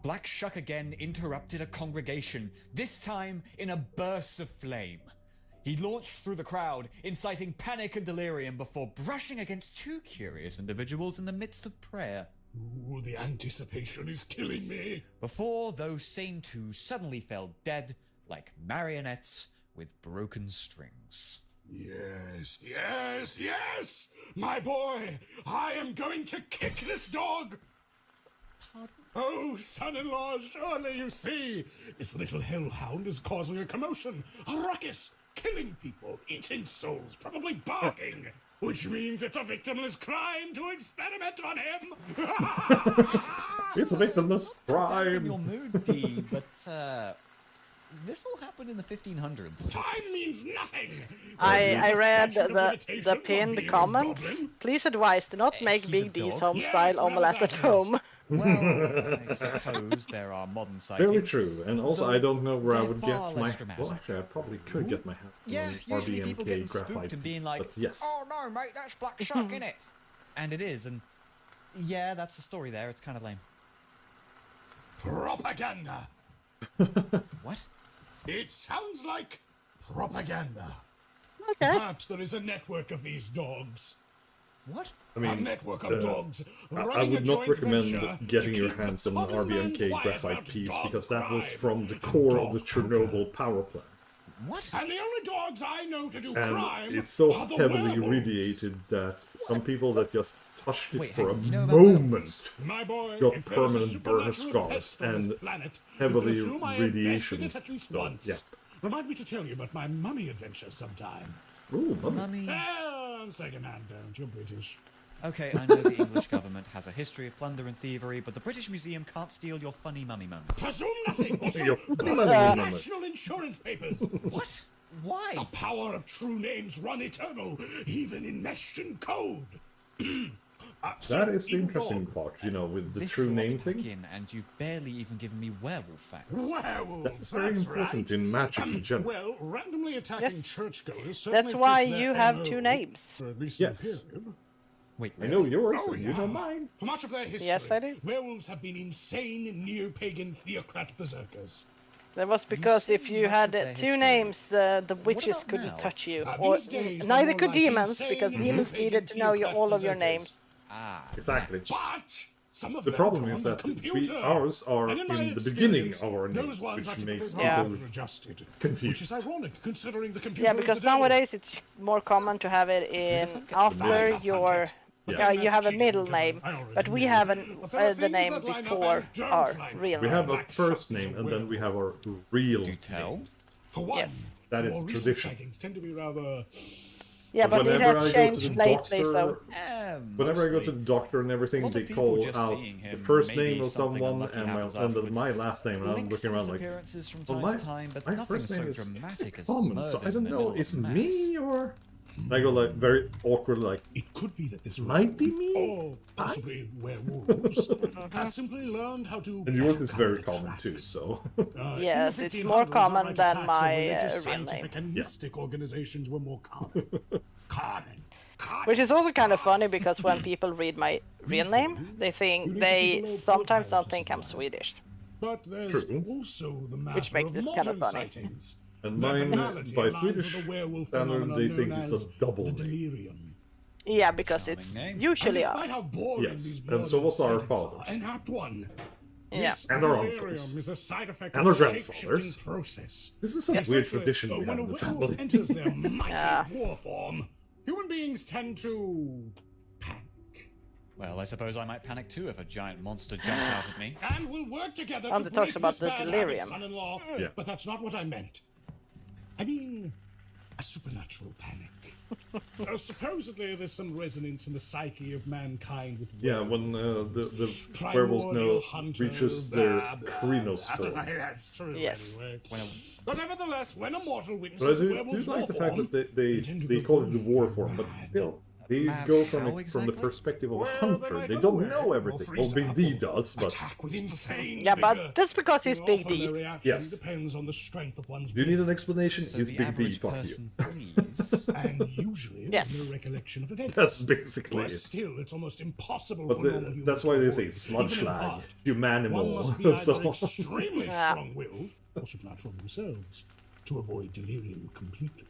Black Shuck again interrupted a congregation, this time in a burst of flame. He launched through the crowd, inciting panic and delirium before brushing against two curious individuals in the midst of prayer. Ooh, the anticipation is killing me. Before those same two suddenly fell dead like marionettes with broken strings. Yes, yes, yes! My boy, I am going to kick this dog! Pardon? Oh, son-in-law, surely you see, this little hellhound is causing a commotion, a ruckus, killing people, eating souls, probably barking, which means it's a victimless crime to experiment on him. It's a victimless Dampen your crime. mood, D, but this all happened in the 1500s. Time means nothing. I read statute of the limitations on pinned being a comment. goblin. Please advise, do not make He's a Big D's dog. home Yes, style well, omelette at that is. home. Well, I suppose there are modern sightings. Very true. And also, I don't know where I They're would far get less my. dramatic. Well, actually, I probably could get my hands Yeah, on usually people getting RBMK spooked graphite. and being like, But yes. oh no, mate, that's Black Shark, innit? And it is, and yeah, that's the story there. It's kind of lame. Propaganda. What? It sounds like propaganda. Okay. Perhaps there is a network of these dogs. What? I A mean, network of dogs. I running a would not joint recommend venture getting to your keep the hands on an common man RBMK quiet graphite about piece dog because that was crime. from the The core of dog the Chernobyl power plant. What? And the only dogs I know to do And crime it's so are the heavily werewolves. radiated that some people that just touched it Wait, for a hang on, you know about werewolves? moment My boy, got if there is a permanent burn supernatural scars pest on this and planet, heavily you can assume I have radiation. bested it at least So, once. yeah. Remind me to tell you about my mummy adventure sometime. Ooh, mummy. Mummy. And second hand, don't. You're British. Okay, I know the English government has a history of plunder and thievery, but the British Museum can't steal your funny mummy moment. Presume nothing. Your Burn mummy the moment. national insurance papers. What? Why? The power of true names run eternal, even in Meshchan code. That is the interesting part, you know, with the This true lot name to pack thing. in, and you've barely even given me werewolf facts. Werewolves, That's very important right. in magic in general. Well, randomly attacking Yes. churchgoers certainly That's why fits their you have MO, two names. for at least Yes. a period. Wait, I know yours, Oh, and you know mine. For much of their history, Yes, I do. werewolves have been insane neo-pagan theocrat berserkers. That was because say if you much had of their two history. names, the witches about couldn't now? touch you. These days, they're Neither more could like demons, insane because demons neo-pagan needed to know theocrat all of your berserkers. names. Ah, Exactly. But some of The them problem come is on the that computer. ours are And in my the beginning experience, of our those names, ones are which typically makes Yeah. people adjusted, which is confused. ironic considering the computer Yeah, is because the devil. nowadays it's more common to have it in after your. Yeah. You have a middle name, but we have the name before our real We name. have a first name, and then we have our real do tell. names. For one, Yes. That the is more recent tradition. sightings tend to be rather. Yeah, but it Whenever I has go to changed the lately, doctor, so. whenever I go to the doctor and everything, lot they of people call just out seeing the him, first maybe name of something someone unlucky and, happens and then afterwards. my last name, and I'm Links looking to around like, disappearances from well, time to time, but my nothing first so name is dramatic as common, so I murders don't in the know, middle it's of mass. me or... And I go like very awkward, like, It could be that this might be werewolf, me. or possibly werewolves, has simply learned how to. And yours better is cover very their common tracks. too, so... In Yes, the it's more 1500s, common outright than attacks on my religious, real name. scientific, and mystic organizations were more common. Common. Which is also kind of funny because when people read my real name, they think they sometimes don't think I'm Swedish. But there's True. also the Which matter makes of it kind modern of funny. sightings. And The mine, banality by aligns with Swedish the werewolf standard, phenomenon they known think it's as a double the name. delirium. Yeah, because Charming it's name. And usually despite are. how boring Yes, these and so modern was our sightings are, fathers. an apt one. Yeah. This And our delirium uncles. is a side effect And of our the grandfathers. shape-shifting process. This is some weird Essentially, tradition we when have a in the werewolf family. enters their mighty Yeah. war form, human beings tend to panic. Well, I suppose I might panic too if a giant monster jumped out at me. And we'll work together And to it talks break about this the bad habit, delirium. son-in-law. Yeah. But that's not what I meant. I mean, a supernatural panic. Supposedly, there's some resonance in the psyche of mankind with Yeah, when werewolves. the Primordial werewolves know hunters, reaches their blah, blah, Krynos blah. form. That's true, Yes. anyway. Well, But nevertheless, when a mortal But I witnesses a do werewolf's like war the fact form, that they tend to they go call it the war mad. form, but still, they Mad go how from the exactly? perspective of a Well, they hunter. might They run don't away know or everything. freeze Well, Big up D or does, but attack with insane Yeah, vigor. but that's because he's Big Often their D. reaction Yes. depends on the strength of one's do you need will. an explanation? so It's the Big D, average fuck you. person flees. And usually Yes. with no recollection of events. That's basically But it. still, it's almost impossible But for normal humans that's to why they avoid say it, sludge even in slag, art. humanimal. One must be either So, extremely Yeah. strong-willed or supernatural themselves to avoid delirium completely.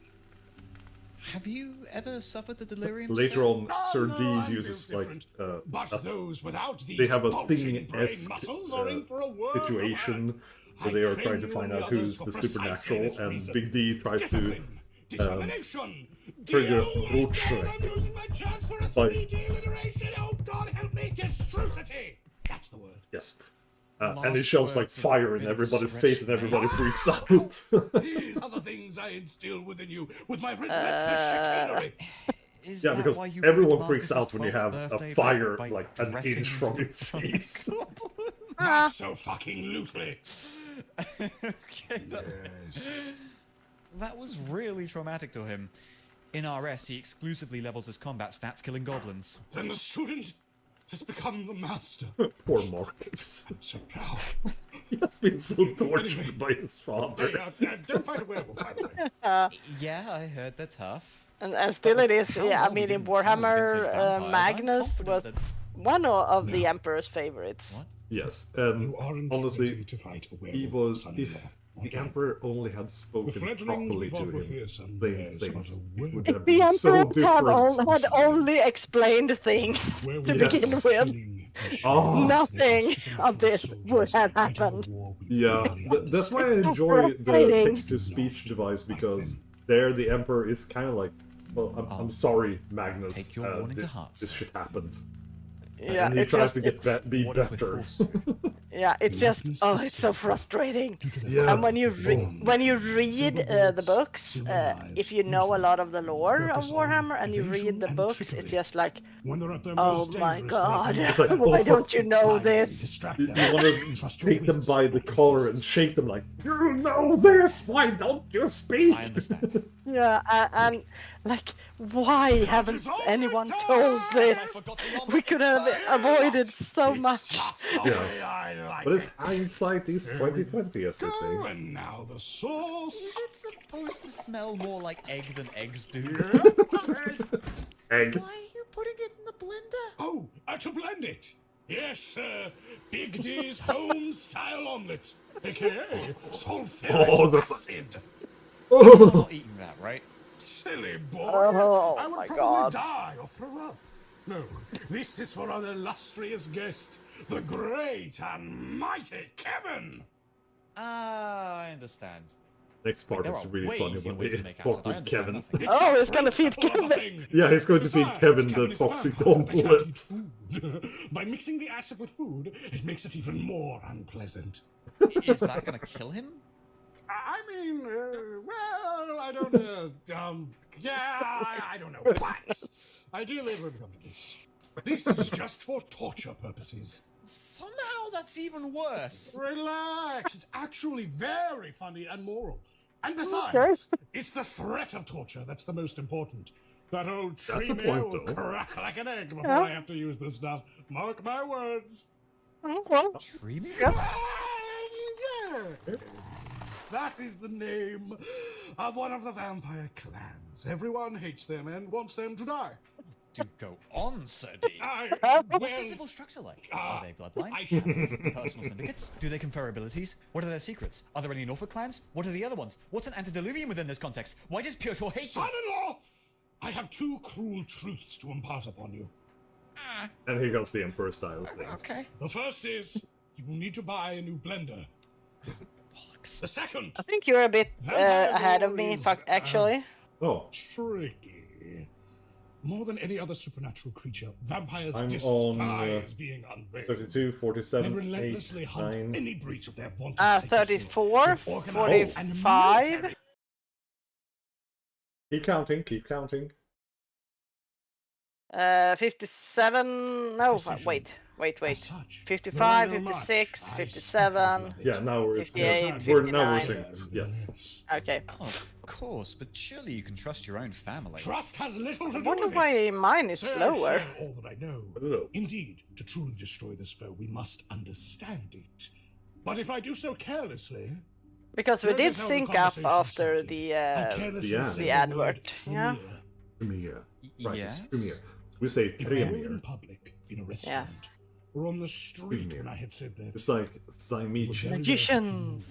Have you ever suffered the delirium? later sir? on, Sir No, D I'm uses built like different. But those without these they have a bulging brain thing-esque muscles are in for a world of situation hurt. where I they are train trying to you find and out the who's others the for precisely supernatural, this and reason. Big D tries to Discipline, determination. trigger Oh my God, Rotschreck. I'm losing my chance for a Like- 3D alliteration. Oh God, help me! Distrucity. That's the word. yes, And it shows like fire in everybody's face, and everybody freaks out. These are the things I instill within you with my relentless chicanery. Is Yeah, that because why you everyone ruined freaks Marcus's out when you 12th have birthday a fire by like an dressing inch from your from a face. goblin? Not so fucking loosely. Okay, that was really traumatic to him. In RS, he exclusively levels his combat stats killing goblins. Then the student has become the master. Poor Marcus. I'm so proud. He has been so tortured by his father. Hey, don't fight a werewolf, by the way. Yeah, I heard they're tough. And still it is, how yeah, I well mean, we in didn't tell us against Warhammer, those vampires, I'm Magnus was confident that- one of the Emperor's favorites. What? Yes, You aren't honestly, ready to fight a werewolf, he was. son-in-law. If the Okay. Emperor only had The spoken fledglings properly we fought to were him, fearsome. plain Yes, things, but a it would If have the been so Emperor different. had only explained things to begin Yes. with, Oh. nothing of this would have happened. Yeah, that's why I enjoy the frustrating. text-to-speech device, because there the Emperor is kind of like, well, I'm sorry, Magnus, take your warning to heart. this shit happened. Yeah, And he it tries just, to be What if we're better. forced to? yeah, it's just, oh, it's so frustrating. Yeah. And when you read the books, if you know a lot of the lore of Warhammer and you read the books, it's just like, When they're at their oh most my dangerous, god, It's like, why oh, don't you know this? Distract You them. want to Trust your take them wits, by the not your collar and fists. shake them like, you know this, why don't you speak? I understand. Yeah, and like, why haven't it's all anyone retarded! told this? I forgot the number. We could have avoided so It's much. just the Yeah. way I like But it's it. hindsight is 2020, as they Go, say. and now the sauce. Is it supposed to smell more like egg than eggs do? Egg. Why are you putting it in the blender? Oh, to blend it. Yes, Big D's home style omelet, aka sulfuric Oh, that's- acid. I'm not eating that, right? Silly boy. Oh, I would my probably God. die or throw up. No, this is for our illustrious guest, the great and mighty Kevin. Ah, I understand. Next part There is are really ways funny in when which they to make talk acid. I with understand Kevin. nothing. Oh, he's gonna feed Principle of the Kevin. thing. Yeah, he's going to feed Besides, Kevin the is a toxic vampire. They can't gauntlet. eat food. By mixing the acid with food, it makes it even more unpleasant. Is that gonna kill him? I mean, well, I don't, I don't know. But ideally, it would come to this. This is just for torture purposes. Somehow that's even worse. Relax. It's actually very funny and moral. And besides, it's the threat of torture that's the most important. That old tree a mare point, will though. crack like an egg before Yeah. I have to use this stuff. Mark my words. Okay. Dreamy? Yeah. That is the name of one of the vampire clans. Everyone hates them and wants them to die. Do go on, Sir D. What's the civil structure like? Are they bloodlines? Shadows? Personal syndicates? Do they confer abilities? What are their secrets? Are there any Norfolk clans? What are the other ones? What's an antediluvian within this context? Why does Piotr hate them? Son-in-law, I have two cruel truths to impart upon you. And here comes the Emperor style thing. Okay. The first is you will need to buy a new blender. The second, I think you're a bit Vampire ahead of lore me, is, actually. Oh, tricky. More than any other supernatural creature, vampires I'm despise on, being unveiled. 32, They 47, 8, relentlessly hunt 9. any breach of their vaunted secrecy 34, with organized and 45. military. Keep counting, keep counting. 57. No, Precision. wait. As such, 55, though I know much, 56, I 57. speak Yeah, now we're 58, we're now we're 59. synced. Yes. Okay. Oh, of course, but surely you can trust your own family. Trust has little I to do wonder with it. why mine is So I slower. share all that I know. I don't know. Indeed, to truly destroy this foe, we must understand it. But if I do so carelessly, Because we notice did how sync the up conversation after started. the I carelessly the said the advert, word yeah. Tremere. Tremere. Right, yes? it's Tremere. We say If we were in Tremere. public, in a restaurant, or on the street Tremere. when I had said that, It's like would very Siamese. well have to Magicians. move.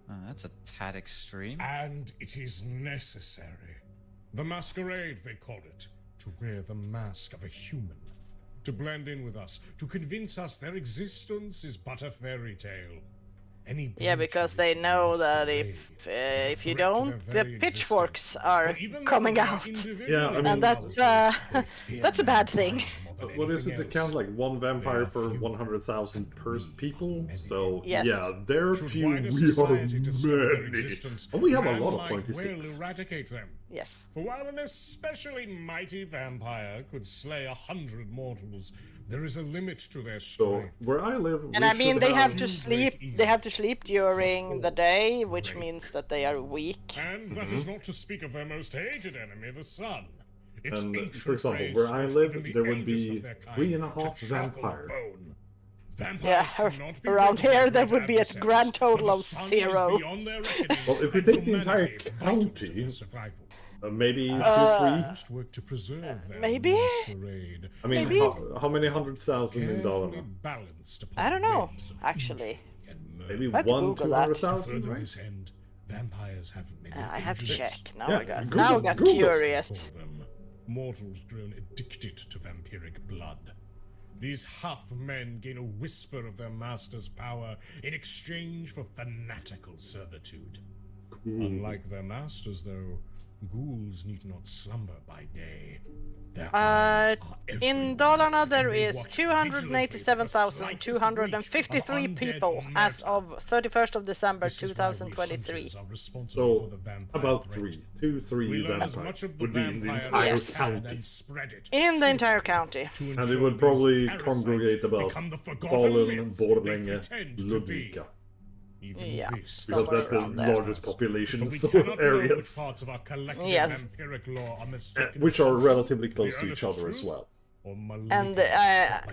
Oh, that's a tad extreme. And it is necessary. The masquerade, they call it. To wear the mask of a human. To blend in with us. To convince us their existence is but a fairy tale. Any Yeah, breach because of they this know that masquerade if is a if you threat to don't, their the very pitchforks existence. are For even though coming they are out. individually Yeah, I mean- And that's powerful, they fear that's a bad mankind thing. more than What is it anything to count? else. Like one vampire They are per few, 100,000 people? many. So, Yes. yeah, they're Should few, wider we are society discover their many. existence, And we have a man lot of might pointy well sticks. eradicate them. Yes. For while an especially mighty vampire could slay 100 mortals, there is a limit to their So, strength. where I live, And we I mean, should they have have... to Few sleep. break They have easy. to sleep during the day, which Great. means that they are weak. And that is not to speak of their most hated enemy, the sun. Its And, ancient for example, rays where I scorch live, even the there would eldest be of their kind 3.5 to charcoal vampires. bone. Yeah, Vampires cannot be around rid of their here there great would be a adversaries, grand for total the of sun is 0. beyond their reckoning, Well, if we and take the entire humanity vital to county, their survival. maybe 2, 3? Must work to preserve their maybe? masquerade. I mean, Maybe? how many 100,000 in Carefully dollar? balanced upon I don't know, webs of actually. intrigue and murder. Maybe I had to 1, Google that. 200,000, Further right? this end, vampires have many I have to agents. check. Now Yeah, I got. Google- Now I got Google. curious. Call them mortals grown addicted to vampiric blood. These half men gain a whisper of their master's power in exchange for fanatical servitude. Unlike their masters, though, ghouls need not slumber by day. Their eyes are In everywhere, Dalarna, there and they is watch vigilantly for the slightest breach 287,253 of undead people or as matter. of 31st of December This is why we 2023. hunters are responsible for So, the vampire about threat. 3. 2, 3 We learn as vampires much of the would be in the vampire entire Yes. county. and spread it In the entire safely county. to And ensure they would probably these parasites congregate about become the forgotten Fallen, myths they Borlänge, pretend to be. Ludvika. Even Yeah. this Because Somewhere that's the around there. largest population But we of cannot know which areas. parts of our collective Yes. vampiric law are mistaken Which are assumption, relatively close the to each honest other as truth, well. or And malignant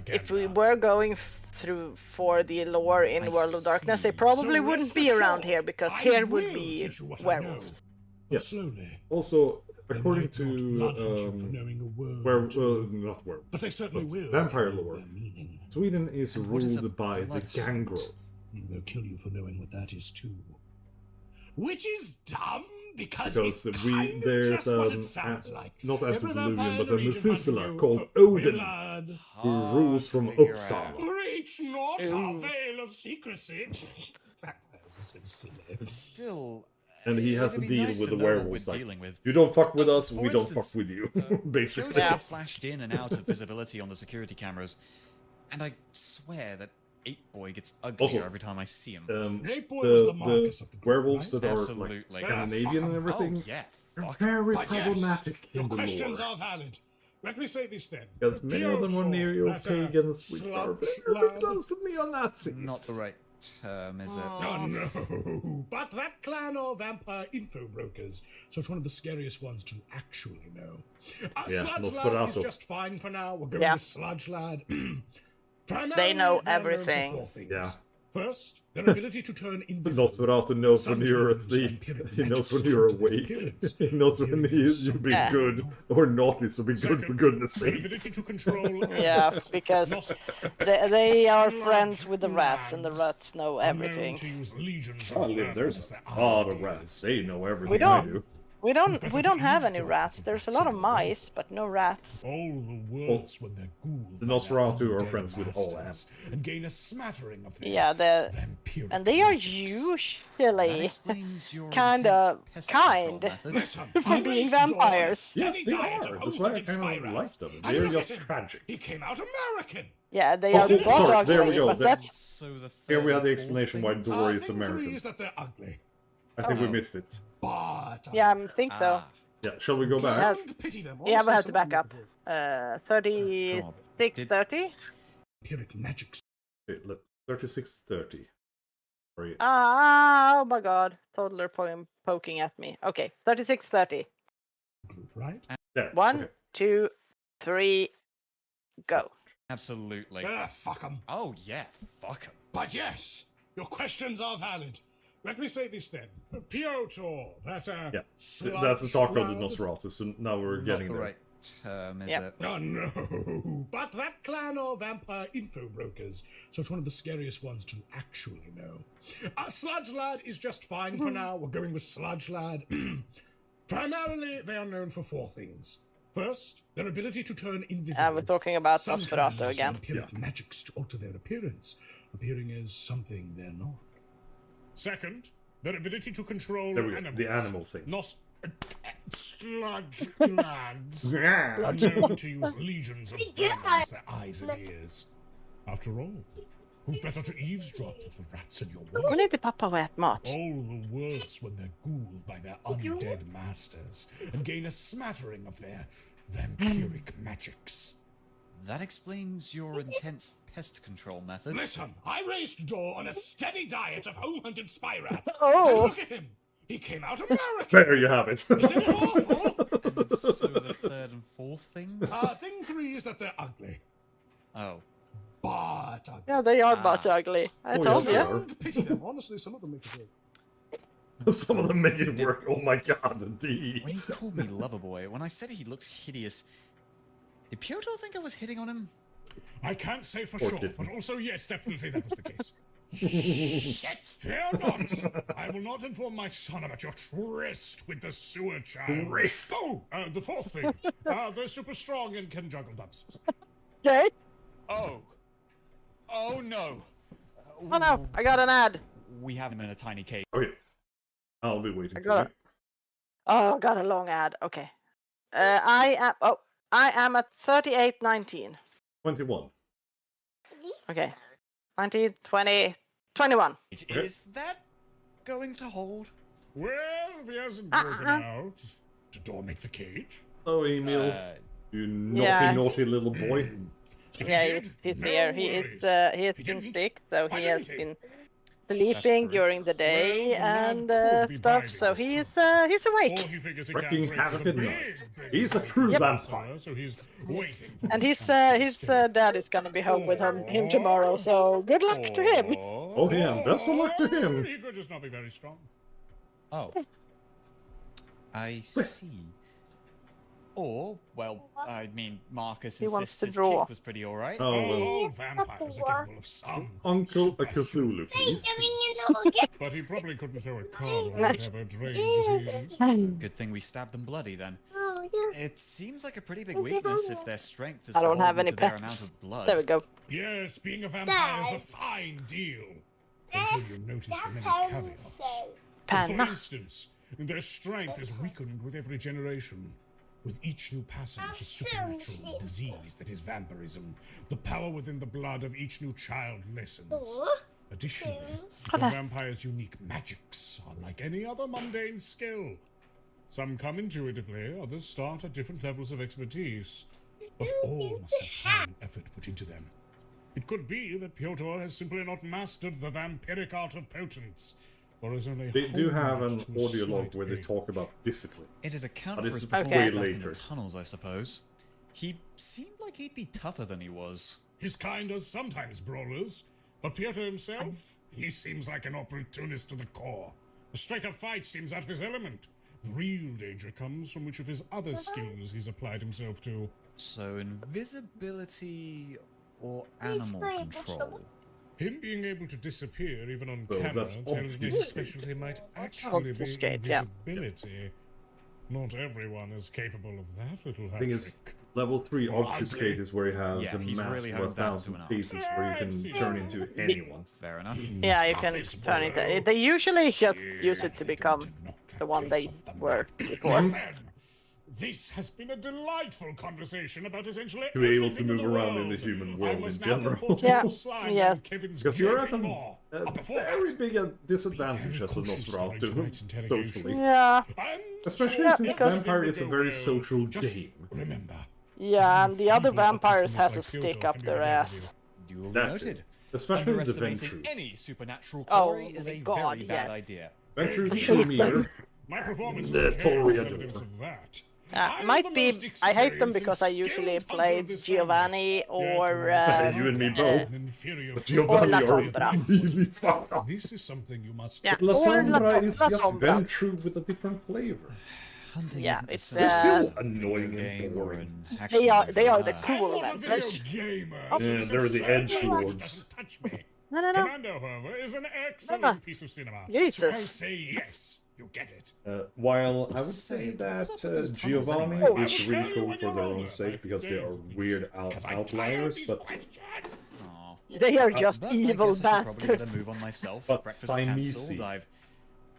if we propaganda. were going through for the lore in I World of Darkness, they see. probably So wouldn't rest be around assured, here because I here would will be teach you what I werewolves. know. But Yes. slowly. Also, They according might not blood hunt you for to knowing a word where or two, not where but they certainly will. vampire if you know lore. their meaning. Sweden is And what is a ruled by the blood gangrel. hunt? They'll kill you for knowing what that is too. Which is dumb because Because it's we kind of there's just what it sounds like. not Every antediluvian, vampire but in a the region hunting Methuselah you called for Odin, blood. who rules from figure Uppsala. out. Breach not Ooh. our veil of secrecy. Vampires are so silly. But still, And he has to it'd be deal nice with to the know what werewolves. we're Like, dealing with. you don't fuck with us, For we don't instance, fuck with you. Joe Basically. Yeah. flashed in and out of visibility on the security cameras, and I swear that Ape Boy gets uglier Also, every time I see him. Ape Boy was The, the Marcus of the group, werewolves right? that are Absolutely. like Scandinavian and everything Oh yeah, are fuck. very But yes, problematic your in the questions lore. are valid. Let me say this then. Because many of them are neo-pagans, which Slut are very lad. close to neo-Nazis. Not the right term, is it? Oh no, but that clan are vampire info brokers, so it's one of the scariest ones to actually know. Yeah, Sludge Lad Nosferatu. is just fine for now. We're going Yeah. with Sludge Lad. Primarily, They know they're known for everything. 4 things. Yeah. First, their ability to turn invisible. Nosferatu knows when you're Sometimes asleep. vampiric He knows magic when you're starts with awake. appearance. He knows when Appearance you be Yeah. good or naughty, so be good for Second, goodness their sake. ability to control Yeah, animals. because Nos- they are Sludge friends with the rats, and the lads rats know are known everything. to use legions of Oh, look, vermin there's as their a lot eyes of gaze. rats. They know everything We I don't. do. We don't have any rats. There's a lot of mice, but no rats. All the worse when they're ghouls. The Nosferatu are friends with all animals. and gain a smattering of their Yeah, vampiric and they are magics. That usually explains your kinda intense pest kind. control methods. Listen, for I being raised Dawn on a vampires. Yes, steady they diet are. of That's why I home-hunting kind spy of rats. like them. And They're look at just him. tragic. He came out American. Yeah, they Oh, are sorry, god there we go. but that- that's So the Here we third have the or explanation fourth why thing- Dory is thing American. three is that they're ugly. I think we Oh. missed it. But yeah, I think so. Ah, Yeah, shall we go back? don't pity them. Yeah, we'll have Honestly, to back some up. 36, 30. vampiric magic Okay, let's 36:30. Sorry. Ah, oh my god, toddler poking at me. Okay, 36, 30. group, right? There. 1, okay. 2, 3, go. absolutely. Fuck them. Oh yeah, fuck 'em. But yes, your questions are valid. Let me say this then. Piotr, that's a Yeah, sludge that's the talk of the lad. Nosferatu, so now we're Not getting the there. right term, is Yep. it? Oh no, but that clan are vampire info brokers, so it's one of the scariest ones to actually know. Sludge Lad is just fine for now. We're going with Sludge Lad. Primarily, they are known for 4 things. First, their ability to turn invisible. We're talking about Sometimes Nosferatu again. vampiric magics to alter their appearance, appearing as something they're not. Second, their ability to control There we go, animals. the animal thing. Sludge glands are known to use legions of vermin as their eyes and ears. After all, who better to eavesdrop than the rats in your wall? Hon är inte pappa och ät mat. All the worse when they're ghouled by their undead masters and gain a smattering of their vampiric magics. That explains your intense pest control methods. Listen, I raised Dor on a steady diet of hole-hunted spy rats. Oh. And look at him! He came out American! There you have it. Isn't it awful? And so the third and fourth things? Thing 3 is that they're ugly. Oh. But ugly. Yeah, they are but ugly. I Oh, told yes, they you. are. Don't pity them. Honestly, some of them make it work. Some of them make it work. Oh my god, D. When he called me Loverboy, when I said he looked hideous, did Piotr think I was hitting on him? I can't say for Poor sure, kitten. but also yes, definitely that was the case. Shit! Fear not! I will not inform my son about your tryst with the sewer child. Tryst? Oh, the fourth thing. They're super strong and can juggle dumpsters. Okay. Oh. Oh no. Oh no, I got an ad. We have him in a tiny cage. Okay. I'll be waiting I for got you. Oh, got a long ad. Okay. I am at 38:19. 21. Okay. 19, 20, 21. Is that going to hold? Well, if he hasn't broken out, did Dor make the cage? Oh, Emil. You naughty, Yeah. naughty little boy. If Yeah, he did, he's no here. He worries. has He been didn't. sick, so Why he has didn't he? been sleeping true. during the day Well, the lad and could be stuff. biding So his he's time. awake. Or he figures he Wrecking can't wait havoc for the at night. big He's a true Yep. vampire. So he's waiting for And his his chance to escape. dad is gonna be home with him tomorrow. So good luck to him. Oh, yeah, best of luck to him. He could just not be very strong. Oh. I see. Or, well, I mean, Marcus's He wants to sister's draw. kid was pretty alright. Oh, well. All vampires are capable of some. Uncle a special- Cthulhu, please. But he probably couldn't throw a card or whatever drain disease. Good thing we stabbed them bloody then. It seems like a pretty big weakness if their strength is I don't have beholden any to their pets. amount of blood. There we go. Yes, being a vampire is a fine deal. Until you notice the many caveats. For Panna. instance, their strength is weakened with every generation. With each new passing of the supernatural disease that is vampirism, the power within the blood of each new child lessens. Additionally, the vampire's unique magics are like any other mundane skill. Some come intuitively, others start at different levels of expertise, but all must have time and effort put into them. It could be that Piotr has simply not mastered the vampiric art of potence, or is only They do have an honed to a audio log slight where they aid. talk about discipline. It'd account But for it's his way performance back in later. the tunnels, I suppose. He seemed like he'd be tougher than he was. His kind are sometimes brawlers, but Piotr himself, he seems like an opportunist to the core. A straight-up fight seems out of his element. The real danger comes from which of his other skills he's applied himself to. So, invisibility or animal control? Him being able to disappear even on So camera that's tells me his obfuscate. specialty might actually be Obfuscate, yeah. invisibility. Not everyone is capable of that little hat Thing is, trick. level 3 obfuscate is where you have Yeah, the he's mask really of honed that to 1,000 an art. pieces where you can turn into anyone. Fair enough. Yeah, you can Nothing's turn it. below. They usually just use it to Sheer become evident the one they trace of the were map. before. Then, this has been a delightful conversation about essentially To be able to everything in move the around in world. the human I world must in now general. report to Yeah, your slime yeah. and Kevin's Because you're at gaping a, maw. a Before very that, big disadvantage as a cautious Nosferatu, during tonight's interrogation. socially. Yeah, I'm Especially sure since because- vampire is a very Just social game. Remember, yeah, and the other feeble vampires have to opportunists like stick Piotr up can be their the ass. death of you. Duly That's noted. it. Especially the Underestimating Ventru. any supernatural Oh glory is a my God, very bad yeah. idea. Ventru Exactly. Sumir. My performance The of Tory is adore. evidence of that. Yeah, I'm might the be. most I hate them experienced because I and usually skilled play hunter of this family. Giovanni Yet or my you and me blood both. an inferior But form. Giovanni La are Sombra. really fucked up. This is something you must Yeah. La Or Sombra is La just Sombra. Ventru with a different flavor. Hunting Yeah, isn't the it's, same They're as still a annoying video and game or boring. an action They are movie. the cool I'm not a video vampires. gamer. Oh. Yeah, so they're the Sandwich edgelords. doesn't touch me. No. Commando, however, is an excellent No. piece of cinema. Jesus. So say yes, you get it. While I would Say, say what's that up with those tunnels Giovanni anyway? is I will really tell you cool when for you're their own older. sake because they are weird 'Cause I'm tired of outliers, these but questions. Aw. They are just But I evil guess I should probably bastards. get a move on myself. But Breakfast Siamese. cancelled. I've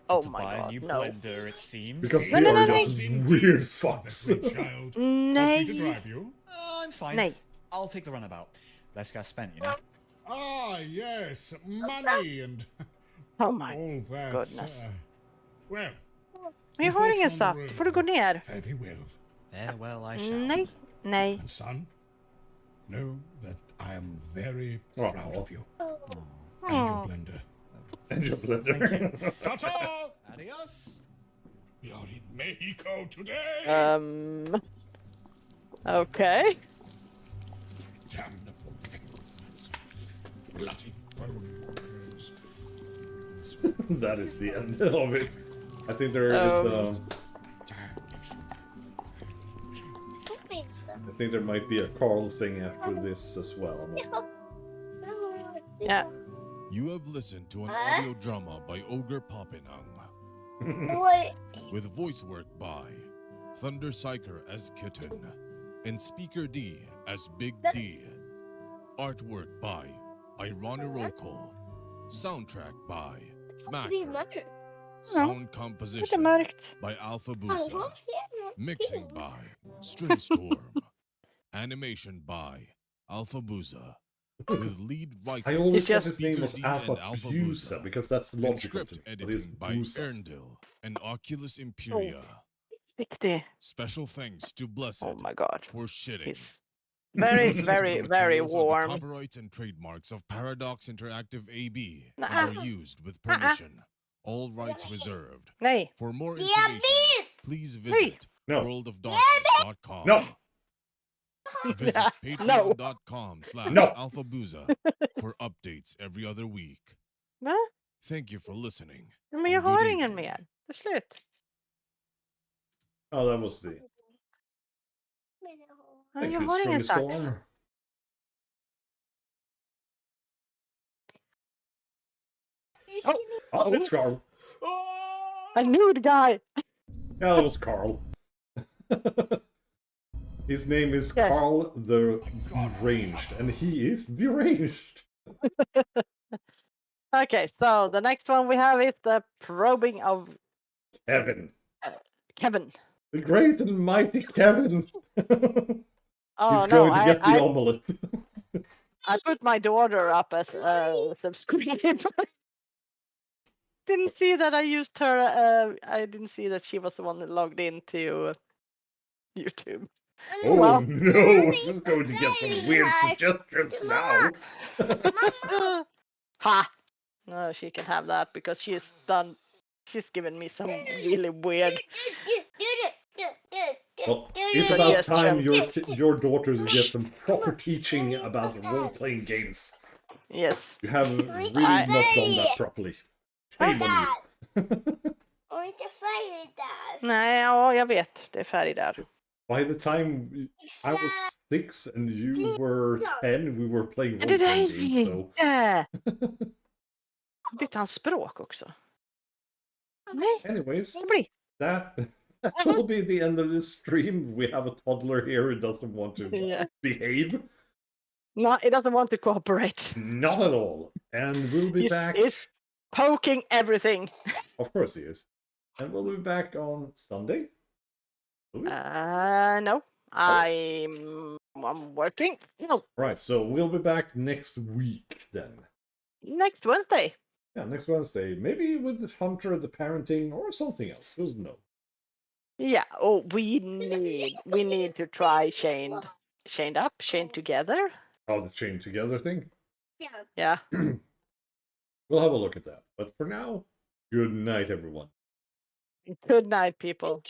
Oh to my buy a God, new no. blender, it seems. Because No, we no, are no, no. just Indeed, weird son of a fucks. great child. Want me to Nej. drive you? I'm fine. Nej. I'll take the runabout. Less gas spent, you know. Ah, yes, money and Oh my all that. goodness. Well, Men jag har ingen saft. Då får du gå ner. fare thee well. Farewell, I shall. Nej, nej. And son, know that I am very Oh. proud of you. And Åh. your blender. And your blender. Ta-ta! Adios. We are in Mexico today! Okej. Damn the penguins. Bloody bones. That is the end of it. I think there is. I think there might be a Carl thing after this as well. Ja. You have listened to an audio drama by Ogre Papinang, with voice work by Thunder Psyker as Kitten and Speaker D as Big D. Artwork by Ironirokol. Soundtrack by Macker. Sound composition by Alfabusa. Mixing by Stringstorm. Animation by Alfabusa. With lead writer. I always thought just his name was Speaker D and Alfabusa because that's and logical. script to me, but it's editing by Busa. Erndil and Oculus Imperia. Riktig. Special thanks to Blessed Oh my God. for shitting. He's very, Versions of very, the very materials are the warm. copyrights and trademarks of Paradox Interactive AB Nuh-uh. and are used with permission. All rights reserved. Nej. For more information, please visit No. worldofdarkness.com. No. Visit No. patreon.com/alphabusa for updates every other week. Va? Thank you for listening. Men jag and good har ingen evening. mer. Det är slut. Oh, that was the. Ja, Thank jag you, har ingen sax. Storm. Oh, it's Carl. A nude guy. Yeah, that was Carl. His name is Yes. Carl the Deranged, and he is deranged. Okay, so the next one we have is the probing of Kevin. Kevin. The great and mighty Kevin. Oh He's no, going to get the omelette. I put my daughter up as a subscriber. Didn't see that I used her. I didn't see that she was the one that logged into YouTube. Oh Well. no, she's going to get some weird suggestions now. Ha! No, she can have that because she's done. She's given me some really weird. Well, it's about time your daughters get some proper teaching about role-playing games. Yes. You have really not done that properly. Shame on you. Nej, ja, jag vet. Det är färg där. By the time I was 6 and you were 10, we were playing Men det där role-playing games, so... är bytte han språk också? Nej, Anyways, det blir. that will be the end of this stream. We have a toddler here who doesn't want to Yeah. behave. No, he doesn't want to cooperate. Not at all. And we'll be back. He's poking everything. Of course he is. And we'll be back on Sunday. Will we? No, I'm working. No, Right, so we'll be back next week then. next Wednesday. Yeah, next Wednesday. Maybe with Hunter, the parenting, or something else. Who doesn't know? Yeah. Oh, we need to try chained together. Oh, the chain together thing? Yeah. We'll have a look at that. But for now, good night, everyone. Good night, people.